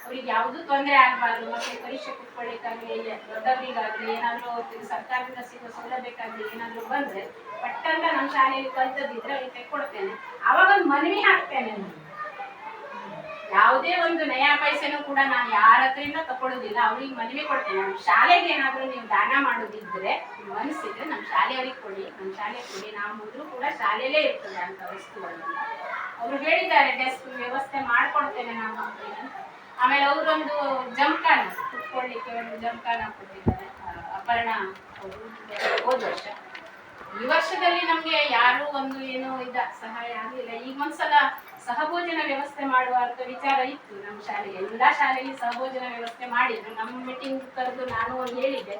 ಅವ್ರಿಗೆ ಯಾವುದೂ ತೊಂದರೆ ಆಗಬಾರ್ದು. ಮತ್ತೆ ಪರೀಕ್ಷೆ ಕುತ್ಕೊಳ್ಳಿಕ್ಕಾಗಲಿ, ದೊಡ್ಡವರಿಗಾಗಲಿ ಏನಾದರೂ ಸರ್ಕಾರದಿಂದ ಸಿಗೋ ಸೌಲಭ್ಯಕ್ಕಾಗಲಿ ಏನಾದರೂ ಬಂದರೆ ಪಟ್ಟಂತ ನಮ್ಮ ಶಾಲೆಯಲ್ಲಿ ಕಲ್ತದಿದ್ರೆ ಅವ್ರಿಗೆ ತೆಕ್ಕೊಡ್ತೇನೆ. ಆವಾಗ ಒಂದು ಮನವಿ ಹಾಕ್ತೇನೆ, ಯಾವುದೇ ಒಂದು ನಯಾ ಪೈಸೆನೂ ಕೂಡ ನಾನು ಯಾರ ಹತ್ರದಿಂದ ತಗೊಳ್ಳೋದಿಲ್ಲ, ಅವ್ರಿಗೆ ಮನವಿ ಕೊಡ್ತೇನೆ. ನಮ್ಮ ಶಾಲೆಗೆ ಏನಾದರೂ ನೀವು ದಾನ ಮಾಡೋದಿದ್ರೆ ಮನಸ್ಸಿದ್ರೆ ನಮ್ಮ ಶಾಲೆಯವ್ರಿಗೆ ಕೊಡಿ, ನಮ್ಮ ಶಾಲೆಗೆ ಕೊಡಿ, ನಾವು ಮೊದಲು ಕೂಡ ಶಾಲೆಯಲ್ಲೇ ಇರ್ತದೆ ಅಂತ ವಸ್ತುಗಳನ್ನು ಅವರು ಹೇಳಿದ್ದಾರೆ. ಡೆಸ್ಕ್ ವ್ಯವಸ್ಥೆ ಮಾಡ್ಕೊಡ್ತೇನೆ ನಮ್ಮ ಮಕ್ಕಳಿಗೆ. ಆಮೇಲೆ ಅವರೊಂದು ಜಮಖಾನ ಕುತ್ಕೊಳ್ಳಿಕ್ಕೆ ಒಂದು ಜಮಖಾನ ಕೊಟ್ಟಿದ್ದಾರೆ ಅಪರ್ಣ ಅವರು ಹೋದ ವರ್ಷ. ಈ ವರ್ಷದಲ್ಲಿ ನಮ್ಗೆ ಯಾರು ಒಂದು ಏನೋ ಸಹಾಯ ಆಗಲಿಲ್ಲ. ಈಗ ಒಂದ್ಸಲ ಸಹಭೋಜನ ವ್ಯವಸ್ಥೆ ಮಾಡುವ ಅಂತ ವಿಚಾರ ಇತ್ತು ನಮ್ಮ ಶಾಲೆಗೆ. ಎಲ್ಲಾ ಶಾಲೆಯಲ್ಲಿ ಸಹಭೋಜನ ವ್ಯವಸ್ಥೆ ಮಾಡಿದ್ರು. ನಮ್ಮ ಮೀಟಿಂಗ್ ಕರೆದು ನಾನು ಹೇಳಿದ್ದೆ,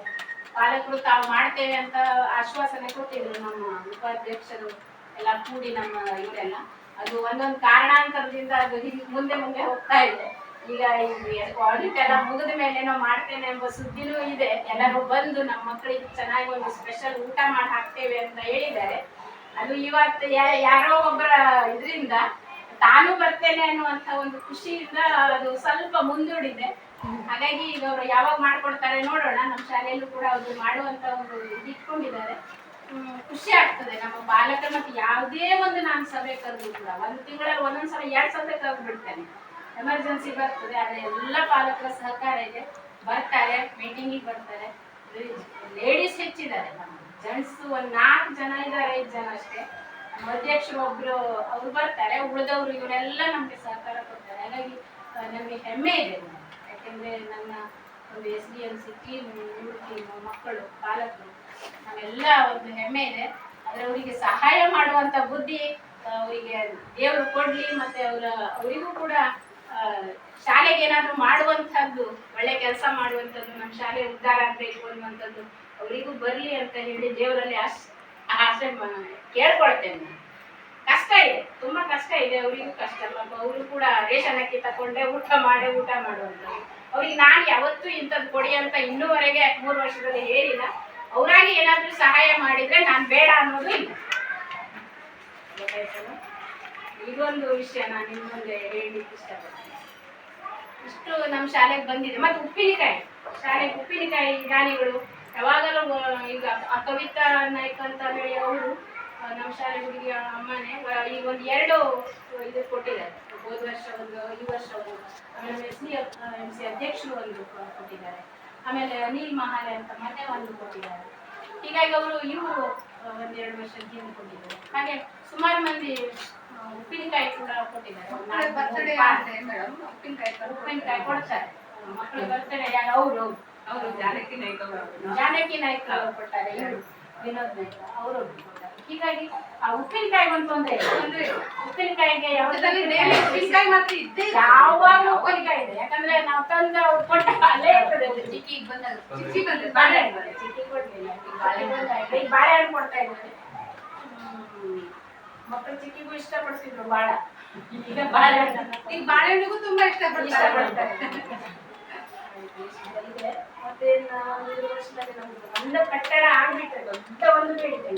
ಪಾಲಕರು ತಾವು ಮಾಡ್ತೇವೆ ಅಂತ ಆಶ್ವಾಸನೆ ಕೊಟ್ಟಿದ್ರು ನಮ್ಮ ಉಪಾಧ್ಯಕ್ಷರು ಎಲ್ಲ ಕೂಡಿ ನಮ್ಮ ಇವರೆಲ್ಲ. ಅದು ಒಂದೊಂದು ಕಾರಣಾಂತರದಿಂದ ಅದು ಮುಂದೆ ಹೋಗ್ತಾ ಇದೆ. ಈಗ ಆಡಿಟ್ ಎಲ್ಲ ಮುಗಿದ ಮೇಲೆ ನಾವು ಮಾಡ್ತೇನೆ ಎಂಬ ಸುದ್ದಿನೂ ಇದೆ. ಎಲ್ಲರೂ ಬಂದು ನಮ್ಮ ಮಕ್ಕಳಿಗೆ ಚೆನ್ನಾಗಿ ಒಂದು ಸ್ಪೆಷಲ್ ಊಟ ಮಾಡಿ ಹಾಕ್ತೇವೆ ಅಂತ ಹೇಳಿದ್ದಾರೆ. ಅದು ಇವತ್ತು ಯಾರೋ ಒಬ್ಬರ ಇದರಿಂದ ತಾನು ಬರ್ತೇನೆ ಅನ್ನುವಂಥ ಒಂದು ಖುಷಿಯಿಂದ ಅದು ಸ್ವಲ್ಪ ಮುಂದೂಡಿದೆ. ಹಾಗಾಗಿ ಈಗ ಅವರು ಯಾವಾಗ ಮಾಡ್ಕೊಡ್ತಾರೆ ನೋಡೋಣ. ನಮ್ಮ ಶಾಲೆಯಲ್ಲೂ ಕೂಡ ಅದು ಮಾಡುವಂತ ಒಂದು ಇಟ್ಕೊಂಡಿದ್ದಾರೆ. ಖುಷಿ ಆಗ್ತದೆ ನಮ್ಮ ಬಾಲಕರು. ಮತ್ತೆ ಯಾವುದೇ ಒಂದು ನಾನು ಸಭೆ ಕರೆದು ಕೂಡ 1 ತಿಂಗಳಲ್ಲಿ ಒಂದೊಂದ್ಸಲ 2 ಸಭೆ ಕರೆದು ಬಿಡ್ತೇನೆ. ಎಮರ್ಜೆನ್ಸಿ ಬರ್ತದೆ, ಆದರೆ ಎಲ್ಲ ಪಾಲಕರ ಸಹಕಾರ ಇದೆ, ಬರ್ತಾರೆ, ಮೀಟಿಂಗಿಗೆ ಬರ್ತಾರೆ. ಲೇಡೀಸ್ ಹೆಚ್ಚಿದ್ದಾರೆ, ಜೆಂಟ್ಸ್ ಒಂದು 4 ಜನ ಇದ್ದಾರೆ, 5 ಜನ ಅಷ್ಟೇ. ನಮ್ಮ ಅಧ್ಯಕ್ಷರು ಒಬ್ರು ಅವ್ರು ಬರ್ತಾರೆ, ಉಳಿದವರು ಇವರೆಲ್ಲ ನಮಗೆ ಸಹಕಾರ ಕೊಡ್ತಾರೆ. ಹಾಗಾಗಿ ನಮಗೆ ಹೆಮ್ಮೆ ಇದೆ. ಯಾಕೆಂದ್ರೆ ನನ್ನ ಒಂದು SDLC ಟೀಮ್ ಮಕ್ಕಳು ಪಾಲಕರು ನಾವೆಲ್ಲ ಒಂದು ಹೆಮ್ಮೆ ಇದೆ. ಆದರೆ ಅವರಿಗೆ ಸಹಾಯ ಮಾಡುವಂತ ಬುದ್ಧಿ ಅವರಿಗೆ ದೇವರು ಕೊಡ್ಲಿ. ಮತ್ತೆ ಅವರಿಗೂ ಕೂಡ ಶಾಲೆಗೆ ಏನಾದ್ರು ಮಾಡುವಂಥದ್ದು, ಒಳ್ಳೆ ಕೆಲಸ ಮಾಡುವಂಥದ್ದು, ನಮ್ಮ ಶಾಲೆ ಉದ್ಧಾರ ಆಗಬೇಕು ಅನ್ನುವಂಥದ್ದು ಅವರಿಗೂ ಬರಲಿ ಅಂತ ಹೇಳಿ ದೇವರಲ್ಲಿ ಆಸೆ ಕೇಳ್ಕೊಳ್ತೇನೆ. ಕಷ್ಟ ಇದೆ, ತುಂಬಾ ಕಷ್ಟ ಇದೆ, ಅವರಿಗೂ ಕಷ್ಟ. ಪಾಪ ಅವರು ಕೂಡ ರೇಷನ್ ಅಕ್ಕಿ ತಕೊಂಡೆ ಊಟ ಮಾಡುವಂಥದ್ದು. ಅವ್ರಿಗೆ ನಾನು ಯಾವತ್ತೂ ಇಂಥದ್ದು ಕೊಡಿ ಅಂತ ಇನ್ನೂವರೆಗೆ 3 ವರ್ಷದಲ್ಲಿ ಹೇಳಿಲ್ಲ. ಅವರಾಗಿ ಏನಾದ್ರೂ ಸಹಾಯ ಮಾಡಿದ್ರೆ ನಾನು ಬೇಡ ಅನ್ನೋದು ಇಲ್ಲ. ಇದೊಂದು ವಿಷಯ ನಾನು ನಿಮ್ಮ ಮುಂದೆ ಹೇಳಲಿಕ್ಕೆ ಇಷ್ಟಪಡ್ತೀನಿ. ಇಷ್ಟು ನಮ್ಮ ಶಾಲೆಗೆ ಬಂದಿದೆ. ಮತ್ತೆ ಉಪ್ಪಿನಕಾಯಿ, ಶಾಲೆಗೆ ಉಪ್ಪಿನಕಾಯಿ ದಾನಿಗಳು ಯಾವಾಗಲೂ ಈಗ ಕವಿತಾ ನಾಯ್ಕ ಅಂತ ಹೇಳಿ ಅವರು ನಮ್ಮ ಶಾಲೆ ಹುಡುಗಿ ಅಮ್ಮನೇ ಈಗ ಒಂದು 2 ಇದು ಕೊಟ್ಟಿದ್ದಾರೆ. ಹೋದ ವರ್ಷ ಒಂದು, ಈ ವರ್ಷ ಒಂದು, ಆಮೇಲೆ SDMC ಅಧ್ಯಕ್ಷರು ಒಂದು ಕೊಟ್ಟಿದ್ದಾರೆ, ಆಮೇಲೆ ಅನಿಲ್ ಮಹಾಲೆ ಅಂತ ಮತ್ತೆ ಒಂದು ಕೊಟ್ಟಿದ್ದಾರೆ. ಹೀಗಾಗಿ ಅವರು ಇವು 1-2 ವರ್ಷದ ಹಿಂದೆ ಕೊಟ್ಟಿದ್ದಾರೆ. ಹಾಗೆ ಸುಮಾರು ಮಂದಿ ಉಪ್ಪಿನಕಾಯಿ ಕೂಡ ಕೊಟ್ಟಿದ್ದಾರೆ. ಉಪ್ಪಿನಕಾಯಿ ಕೊಡ್ತಾರೆ ಮಕ್ಕಳ ಬರ್ತಡೇ. ಅವರು ಜಾನಕಿ ನಾಯ್ಕ ಅವರು ಕೊಟ್ಟಾರೆ, ಇವರು ವಿನೋದ್ ನಾಯ್ಕ ಅವರು ಕೊಟ್ಟಾರೆ. ಹೀಗಾಗಿ ಆ ಉಪ್ಪಿನಕಾಯಿ ಒಂದು ತೊಂದರೆ ಉಪ್ಪಿನಕಾಯಿಗೆ ಯಾವಾಗ ಉಪ್ಪಿನಕಾಯಿ ಇದೆ, ಯಾಕಂದ್ರೆ ನಾವು ತಂದು ಕೊಟ್ಟ ಅಲ್ಲೇ ಇರ್ತದೆ. ಚಿಕ್ಕಿ ಕೊಡ್ಲಿಲ್ಲ, ಬಾಳೆಹಣ್ಣು ಕೊಡ್ತಾ ಇದ್ದಾರೆ. ಮಕ್ಕಳು ಚಿಕ್ಕಿಗೂ ಇಷ್ಟಪಡ್ತಿದ್ರು ಬಾಳ. ಈಗ ಬಾಳೆಹಣ್ಣಿಗೂ ತುಂಬಾ ಇಷ್ಟಪಡ್ತಾರೆ. ಮತ್ತೆ 1 ವರ್ಷದಲ್ಲಿ ನಮ್ದು ಒಂದು ಕಟ್ಟಡ ಆಗ್ಬಿಟ್ರೆ ದೊಡ್ಡ ಒಂದು ಬೇಡಿಕೆ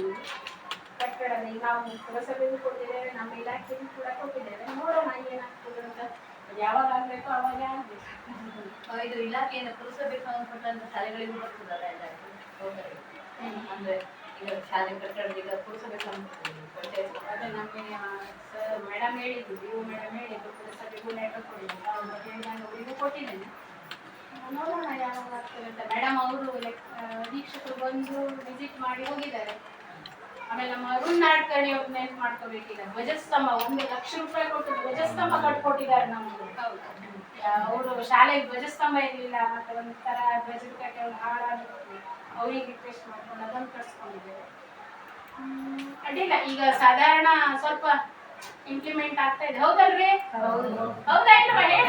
ಕಟ್ಟಡ. ಈಗ ನಾವು ಪುರಸಭೆಗೂ ಕೊಟ್ಟಿದ್ದೇವೆ, ನಮ್ಮ ಇಲಾಖೆಗೂ ಕೂಡ ಕೊಟ್ಟಿದ್ದೇವೆ. ನೋಡೋಣ ಏನಾಗ್ತದೆ ಅಂತ. ಯಾವಾಗ ಆಗ್ಬೇಕು ಅವಾಗ ಆಗ್ಬೇಕು. ಇದು ಇಲಾಖೆಯಿಂದ ಪುರಸಭೆ ಸಂಬಂಧಪಟ್ಟಂತ ಶಾಲೆಗಳಿಗೂ ಬರ್ತದಲ್ಲ ಎಲ್ಲ ಅಂದ್ರೆ ಈಗ ಶಾಲೆ ಕಟ್ಟಡ ಈಗ ಪುರಸಭೆ ಸಂಬಂಧಪಟ್ಟ ಅದೇ ನಮಗೆ ಸರ್ ಮೇಡಮ್ ಹೇಳಿದ್ರು, ಇವು ಮೇಡಮ್ ಹೇಳಿದ್ರು ಪುರಸಭೆಗೂ ಲೆಟರ್ ಕೊಡಿ ಅಂತ. ಅವ್ರ ಬಗ್ಗೆ ನಾನು ಅವರಿಗೂ ಕೊಟ್ಟಿದ್ದೇನೆ. ನೋಡೋಣ ಯಾವಾಗ ಆಗ್ತದೆ ಅಂತ. ಮೇಡಮ್ ಅವರು ವೀಕ್ಷಕರು ಬಂದು ವಿಸಿಟ್ ಮಾಡಿ ಹೋಗಿದ್ದಾರೆ. ಆಮೇಲೆ ನಮ್ಮ ಅರುಣ್ ನಾಡ್ಕರ್ಣಿ ಅವ್ರು ನೆನ್ಪು ಮಾಡ್ಕೋಬೇಕೀಗ. ಧ್ವಜಸ್ತಂಭ 1 ಲಕ್ಷ ರೂಪಾಯಿ ಕೊಟ್ಟು ಧ್ವಜಸ್ತಂಭ ಕಟ್ಕೊಟ್ಟಿದ್ದಾರೆ ನಮ್ದು. ಅವರು ಶಾಲೆಗೆ ಧ್ವಜಸ್ತಂಭ ಇರಲಿಲ್ಲ, ಮತ್ತೆ ಒಂಥರ ಧ್ವಜದ ಕಟ್ಟೆ ಒಂದು ಹಾಳಾಗಿತ್ತು. ಅವ್ರಿಗೆ ರಿಕ್ವೆಸ್ಟ್ ಮಾಡ್ಕೊಂಡು ಅದನ್ನು ಕಟ್ಸ್ಕೊಂಡಿದ್ದೇವೆ. ಅಡ್ಡಿಲ್ಲ, ಈಗ ಸಾಧಾರಣ ಸ್ವಲ್ಪ ಇಂಪ್ಲಿಮೆಂಟ್ ಆಗ್ತಾ ಇದೆ. ಹೌದಲ್ರಿ? ಹೌದಾ ಇಲ್ವಾ ಹೇಳಿ?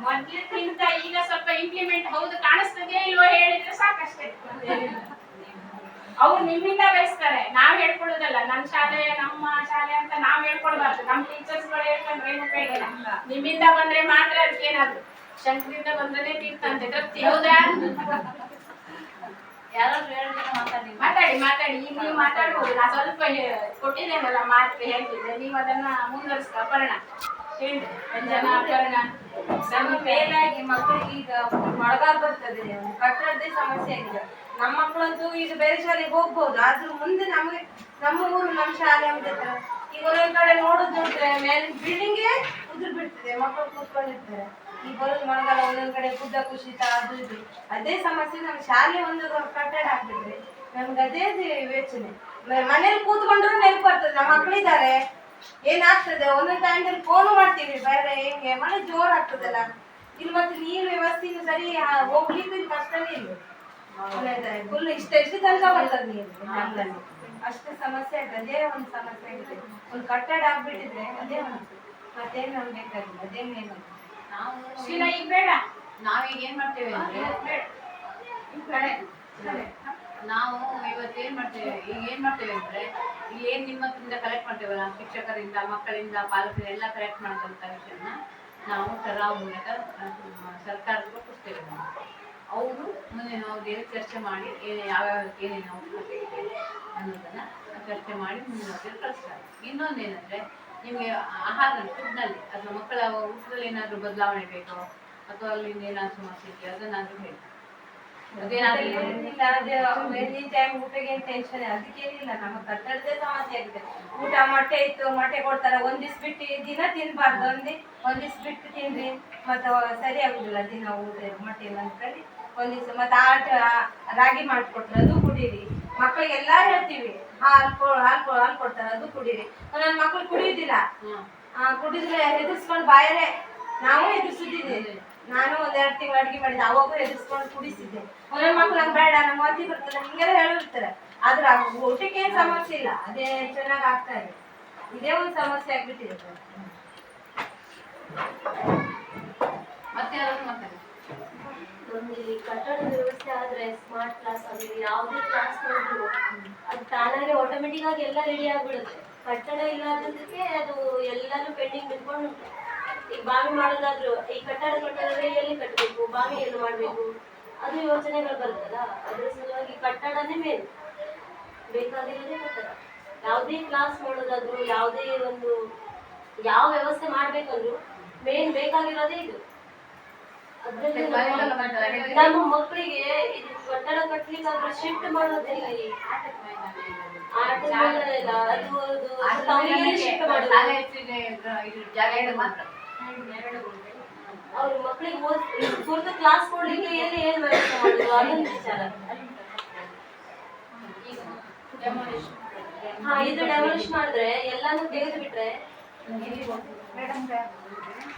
ಮೊದ್ಲಿಗಿಂತ ಈಗ ಸ್ವಲ್ಪ ಇಂಪ್ಲಿಮೆಂಟ್ ಹೌದು ಕಾಣಿಸ್ತದೆ ಇಲ್ವೋ ಹೇಳಿದ್ರೆ ಸಾಕಷ್ಟೇ. ಅವ್ರು ನಿಮ್ಮಿಂದ ಬಯಸ್ತಾರೆ, ನಾವ್ ಹೇಳ್ಕೊಳ್ಳೋದಲ್ಲ. ನಮ್ಮ ಶಾಲೆ ನಮ್ಮ ಶಾಲೆ ಅಂತ ನಾವ್ ಹೇಳ್ಕೊಳ್ಬಾರ್ದು. ನಮ್ಮ ಟೀಚರ್ಸ್ ಗಳು ಹೇಳ್ಕೊಂಡ್ರೆ ಏನು ಉಪಯೋಗ ಇಲ್ಲ. ನಿಮ್ಮಿಂದ ಬಂದ್ರೆ ಮಾತ್ರ ಅದಕ್ಕೆ ಏನಾದ್ರು, ಶಂಕರಿಂದ ಬಂದ್ರೆ ತೀರ್ಥ ಅಂತ ತೃಪ್ತಿ. ಹೌದಾ? ಯಾರಾದ್ರೂ 2 ಜನ ಮಾತಾಡಿ. ಈಗ ನೀವು ಮಾತಾಡ್ಬೋದು. ನಾ ಸ್ವಲ್ಪ ಕೊಟ್ಟಿದ್ದೇನಲ್ಲ ಮಾತು ಹೇಳ್ತಿದ್ದೆ, ನೀವು ಅದನ್ನ ಮುಂದುವರಿಸ್ಕೊ. ಅಪರ್ಣ ಹೇಳಿ. ಅಂಜನಾ, ಅಪರ್ಣ. ನಮ್ಮ ಮೇಲಾಗಿ ಮಕ್ಕಳಿಗೆ ಈಗ ಮಳೆಗಾಲ ಬರ್ತದೆ, ಕಟ್ಟಡದೇ ಸಮಸ್ಯೆ ಆಗಿದೆ. ನಮ್ಮ ಮಕ್ಕಳಂತೂ ಈಗ ಬೇರೆ ಶಾಲೆಗೆ ಹೋಗ್ಬೋದು, ಆದ್ರೂ ಮುಂದೆ ನಮಗೆ ನಮ್ಮ ಊರು ನಮ್ಮ ಶಾಲೆ ಅಂತ ಈಗ ಒಂದೊಂದ್ ಕಡೆ ನೋಡಿದ್ರೆ ಮೇಲೆ ಬಿಲ್ಡಿಂಗೇ ಉದುರು ಬಿಡ್ತದೆ, ಮಕ್ಕಳು ಕೂತ್ಕೊಂಡಿರ್ತಾರೆ. ಈ ಬರೋದು ಮಳೆಗಾಲ ಒಂದೊಂದ್ ಕಡೆ ಗುಡ್ಡ ಕುಸಿತ ಅದು ಇದು ಅದೇ ಸಮಸ್ಯೆ. ನಮ್ಮ ಶಾಲೆ ಒಂದು ಕಟ್ಟಡ ಹಾಕ್ಬಿಟ್ರೆ ನಮ್ಗೆ ಅದೇ ಯೋಚನೆ. ಮನೇಲಿ ಕೂತ್ಕೊಂಡ್ರು ನೆನಪು ಬರ್ತದೆ, ನಮ್ಮ ಮಕ್ಕಳಿದ್ದಾರೆ ಏನಾಗ್ತದೆ. ಒಂದೊಂದು ಟೈಮಲ್ಲಿ ಫೋನು ಮಾಡ್ತೀವಿ, ಬೇರೆ ಹೆಂಗೆ ಮಳೆ ಜೋರ್ ಆಗ್ತದಲ್ಲ. ಇಲ್ಲಿ ಮತ್ತೆ ನೀರು ವ್ಯವಸ್ಥೆನೂ ಸರಿ ಹೋಗ್ಲಿಕ್ಕೆ ಕಷ್ಟನೇ ಇಲ್ಲ. ಫುಲ್ ಇಷ್ಟು ತನಕ ಬರ್ತದೆ ನೀರು ನಮ್ಮಲ್ಲಿ. ಅಷ್ಟು ಸಮಸ್ಯೆ ಆಗಿದೆ, ಅದೇ ಒಂದು ಸಮಸ್ಯೆ ಆಗಿದೆ. ಒಂದು ಕಟ್ಟಡ ಆಗ್ಬಿಟ್ಟಿದ್ರೆ ಅದೇ ಒಂದು, ಮತ್ತೇನು ನಮ್ಗೆ ಬೇಕಾಗಿಲ್ಲ, ಅದೇ ಮೇಲು. ಈಗ ಬೇಡ, ನಾವೀಗ ಏನ್ ಮಾಡ್ತೇವೆ ಅಂದ್ರೆ ನಾವು ಇವತ್ತು ಏನ್ ಮಾಡ್ತೇವೆ, ಈಗ ಏನ್ ಮಾಡ್ತೇವೆ ಅಂದ್ರೆ ಇಲ್ಲಿ ಏನ್ ನಿಮ್ಮ ಹತ್ರದಿಂದ ಕಲೆಕ್ಟ್ ಮಾಡ್ತೇವಲ್ಲ, ಶಿಕ್ಷಕರಿಂದ, ಮಕ್ಕಳಿಂದ, ಪಾಲಕರಿಂದ ಎಲ್ಲ ಕಲೆಕ್ಟ್ ಮಾಡಿದಂತ ವಿಷಯನ ನಾವು ಸರಾವ್ ಮೂಲಕ ಸರ್ಕಾರಕ್ಕೆ ಒಪ್ಪಿಸ್ತೇವೆ. ಅವರು ಮುಂದೆ ನಾವು ಚರ್ಚೆ ಮಾಡಿ ಯಾವ್ಯಾವ ಏನೇನು ಅವಶ್ಯಕತೆ ಇದೆ ಅನ್ನೋದನ್ನ ಚರ್ಚೆ ಮಾಡಿ ಮುಂದಿನ ಕಳಿಸ್ತಾರೆ. ಇನ್ನೊಂದೇನಂದ್ರೆ ನಿಮಗೆ ಆಹಾರ ಫುಡ್ನಲ್ಲಿ ಅಥವಾ ಮಕ್ಕಳ ಊಟದಲ್ಲಿ ಏನಾದರೂ ಬದಲಾವಣೆ ಬೇಕೋ ಅಥವಾ ಅಲ್ಲಿಂದ ಏನಾದ್ರು ಸಮಸ್ಯೆ ಇದೆಯೋ ಅದನ್ನಾದ್ರೂ ಹೇಳಿ. ಊಟಕ್ಕೆ ಟೆನ್ಷನ್ ಅದಕ್ಕೇನಿಲ್ಲ. ನಮ್ಮ ಕಟ್ಟಡದೇ ಸಮಸ್ಯೆ ಆಗಿದೆ. ಊಟ ಮೊಟ್ಟೆ ಇತ್ತು, ಮೊಟ್ಟೆ ಕೊಡ್ತಾರೆ, ಒಂದಿವ್ಸ ಬಿಟ್ಟು ದಿನ ತಿನ್ಬಾರ್ದು. ಒಂದಿವ್ಸ ಬಿಟ್ಟು ತಿನ್ರಿ, ಮತ್ತೆ ಸರಿ ಆಗುದಿಲ್ಲ ದಿನ ಊಟ ಮೊಟ್ಟೆ ಅಂದ್ಕೊಳ್ಳಿ. ಒಂದಿವ್ಸ ಮತ್ತೆ ರಾಗಿ ಮಾಡಿಕೊಟ್ರೆ ಅದು ಕುಡೀರಿ. ಮಕ್ಕಳಿಗೆಲ್ಲ ಹೇಳ್ತೀವಿ ಹಾಲು ಕೊಡ್ತಾರೆ ಅದು ಕುಡೀರಿ. ನನ್ನ ಮಕ್ಳು ಕುಡಿಯುದಿಲ್ಲ, ಕುಡಿದ್ರೆ ಹೆದರ್ಸ್ಕೊಂಡು ಬಾಯರೇ. ನಾವು ಹೆದರ್ಸಿದ್ದೀವಿ. ನಾನು 1-2 ತಿಂಗಳು ಅಡುಗೆ ಮಾಡಿದ್ದೆ, ಅವಾಗೂ ಹೆದರ್ಸ್ಕೊಂಡು ಕುಡಿಸಿದ್ದೆ. ಒಂದೊಂದು ಮಕ್ಳು ನಂಗೆ ಬೇಡ, ನಂಗೆ ವಾಂತಿ ಬರ್ತದೆ ಹಿಂಗೆಲ್ಲ ಹೇಳಿರ್ತಾರೆ. ಆದ್ರೆ ಊಟಕ್ಕೆ ಏನು ಸಮಸ್ಯೆ ಇಲ್ಲ, ಅದೇ ಚೆನ್ನಾಗಿ ಆಗ್ತಾ ಇದೆ. ಇದೇ ಒಂದು ಸಮಸ್ಯೆ ಆಗ್ಬಿಟ್ಟಿದೆ. ಮತ್ತೆ ಯಾರಾದ್ರೂ ಮಾತಾಡಿ. ನಮ್ಮಲ್ಲಿ ಕಟ್ಟಡದ ವ್ಯವಸ್ಥೆ ಆದ್ರೆ ಸ್ಮಾರ್ಟ್ ಕ್ಲಾಸ್ ಆಗಲಿ ಯಾವುದೇ ಕ್ಲಾಸ್ ಮಾಡಿದ್ರು ಅದು ತಾನಾಗೆ ಆಟೋಮೆಟಿಕ್ ಆಗಿ ಎಲ್ಲ ರೆಡಿ ಆಗ್ಬಿಡುತ್ತೆ. ಕಟ್ಟಡ ಇಲ್ಲದಕ್ಕೆ ಅದು ಎಲ್ಲಾನು ಪೆಂಡಿಂಗ್ ನಿಂತ್ಕೊಂಡು ಉಂಟು. ಈಗ ಬಾವಿ ಮಾಡೋದಾದ್ರು ಈ ಕಟ್ಟಡ ಕಟ್ಟೋದ್ರೆ ಎಲ್ಲಿ ಕಟ್ಟಬೇಕು, ಬಾವಿ ಎಲ್ಲಿ ಮಾಡಬೇಕು, ಅದು ಯೋಚನೆಗಳು ಬರುತ್ತಲ್ಲ. ಅದ್ರ ಸಲುವಾಗಿ ಕಟ್ಟಡನೇ ಮೇನ್, ಬೇಕಾಗಿರೋದೇ ಕಟ್ಟಡ. ಯಾವುದೇ ಕ್ಲಾಸ್ ಮಾಡೋದಾದ್ರು ಯಾವುದೇ ಒಂದು ಯಾವ ವ್ಯವಸ್ಥೆ ಮಾಡ್ಬೇಕಂದ್ರು ಮೇನ್ ಬೇಕಾಗಿರೋದೇ ಇದು. ಅದ್ರಲ್ಲಿ ಮಳೆಗಾಲ ಬಂತಲ್ಲ, ನಮ್ಮ ಮಕ್ಕಳಿಗೆ ಇದು ಕಟ್ಟಡ ಕಟ್ಲಿಕ್ಕಾದ್ರೆ ಶಿಫ್ಟ್ ಮಾಡೋದಿಲ್ಲ ಈ ಆಟದ ಮೈದಾನ ಇಲ್ಲದೆ. ಆಟದ ಮೈದಾನ ಇಲ್ಲ, ಅದು ಆಟದ ಟೌನಿಗೆ ಮೈದಾನಕ್ಕೆ ಶಿಫ್ಟ್ ಮಾಡೋದು. ಶಾಲೆ ಹೆಚ್ಚಿಗೆ ಇದು ಜಾಗ ಇದೆ ಮಾತ್ರ. ಎರಡು ಗುಂಟೆ. ಅವ್ರ ಮಕ್ಕಳಿಗೆ ಪೂರ್ತಿ ಕ್ಲಾಸ್ ಕೊಡ್ಲಿಕ್ಕೆ ಎಲ್ಲಿ ಏನ್ ವ್ಯವಸ್ಥೆ ಮಾಡುದು ಅದೊಂದು ವಿಚಾರ. ಈಗ ಡೆಮೊಲಿಷನ್ ಹಾ, ಇದು ಡೆವಲಪ್ ಮಾಡಿದ್ರೆ ಎಲ್ಲಾನು ತೆಗೆದು ಬಿಟ್ರೆ ಮೇಡಮ್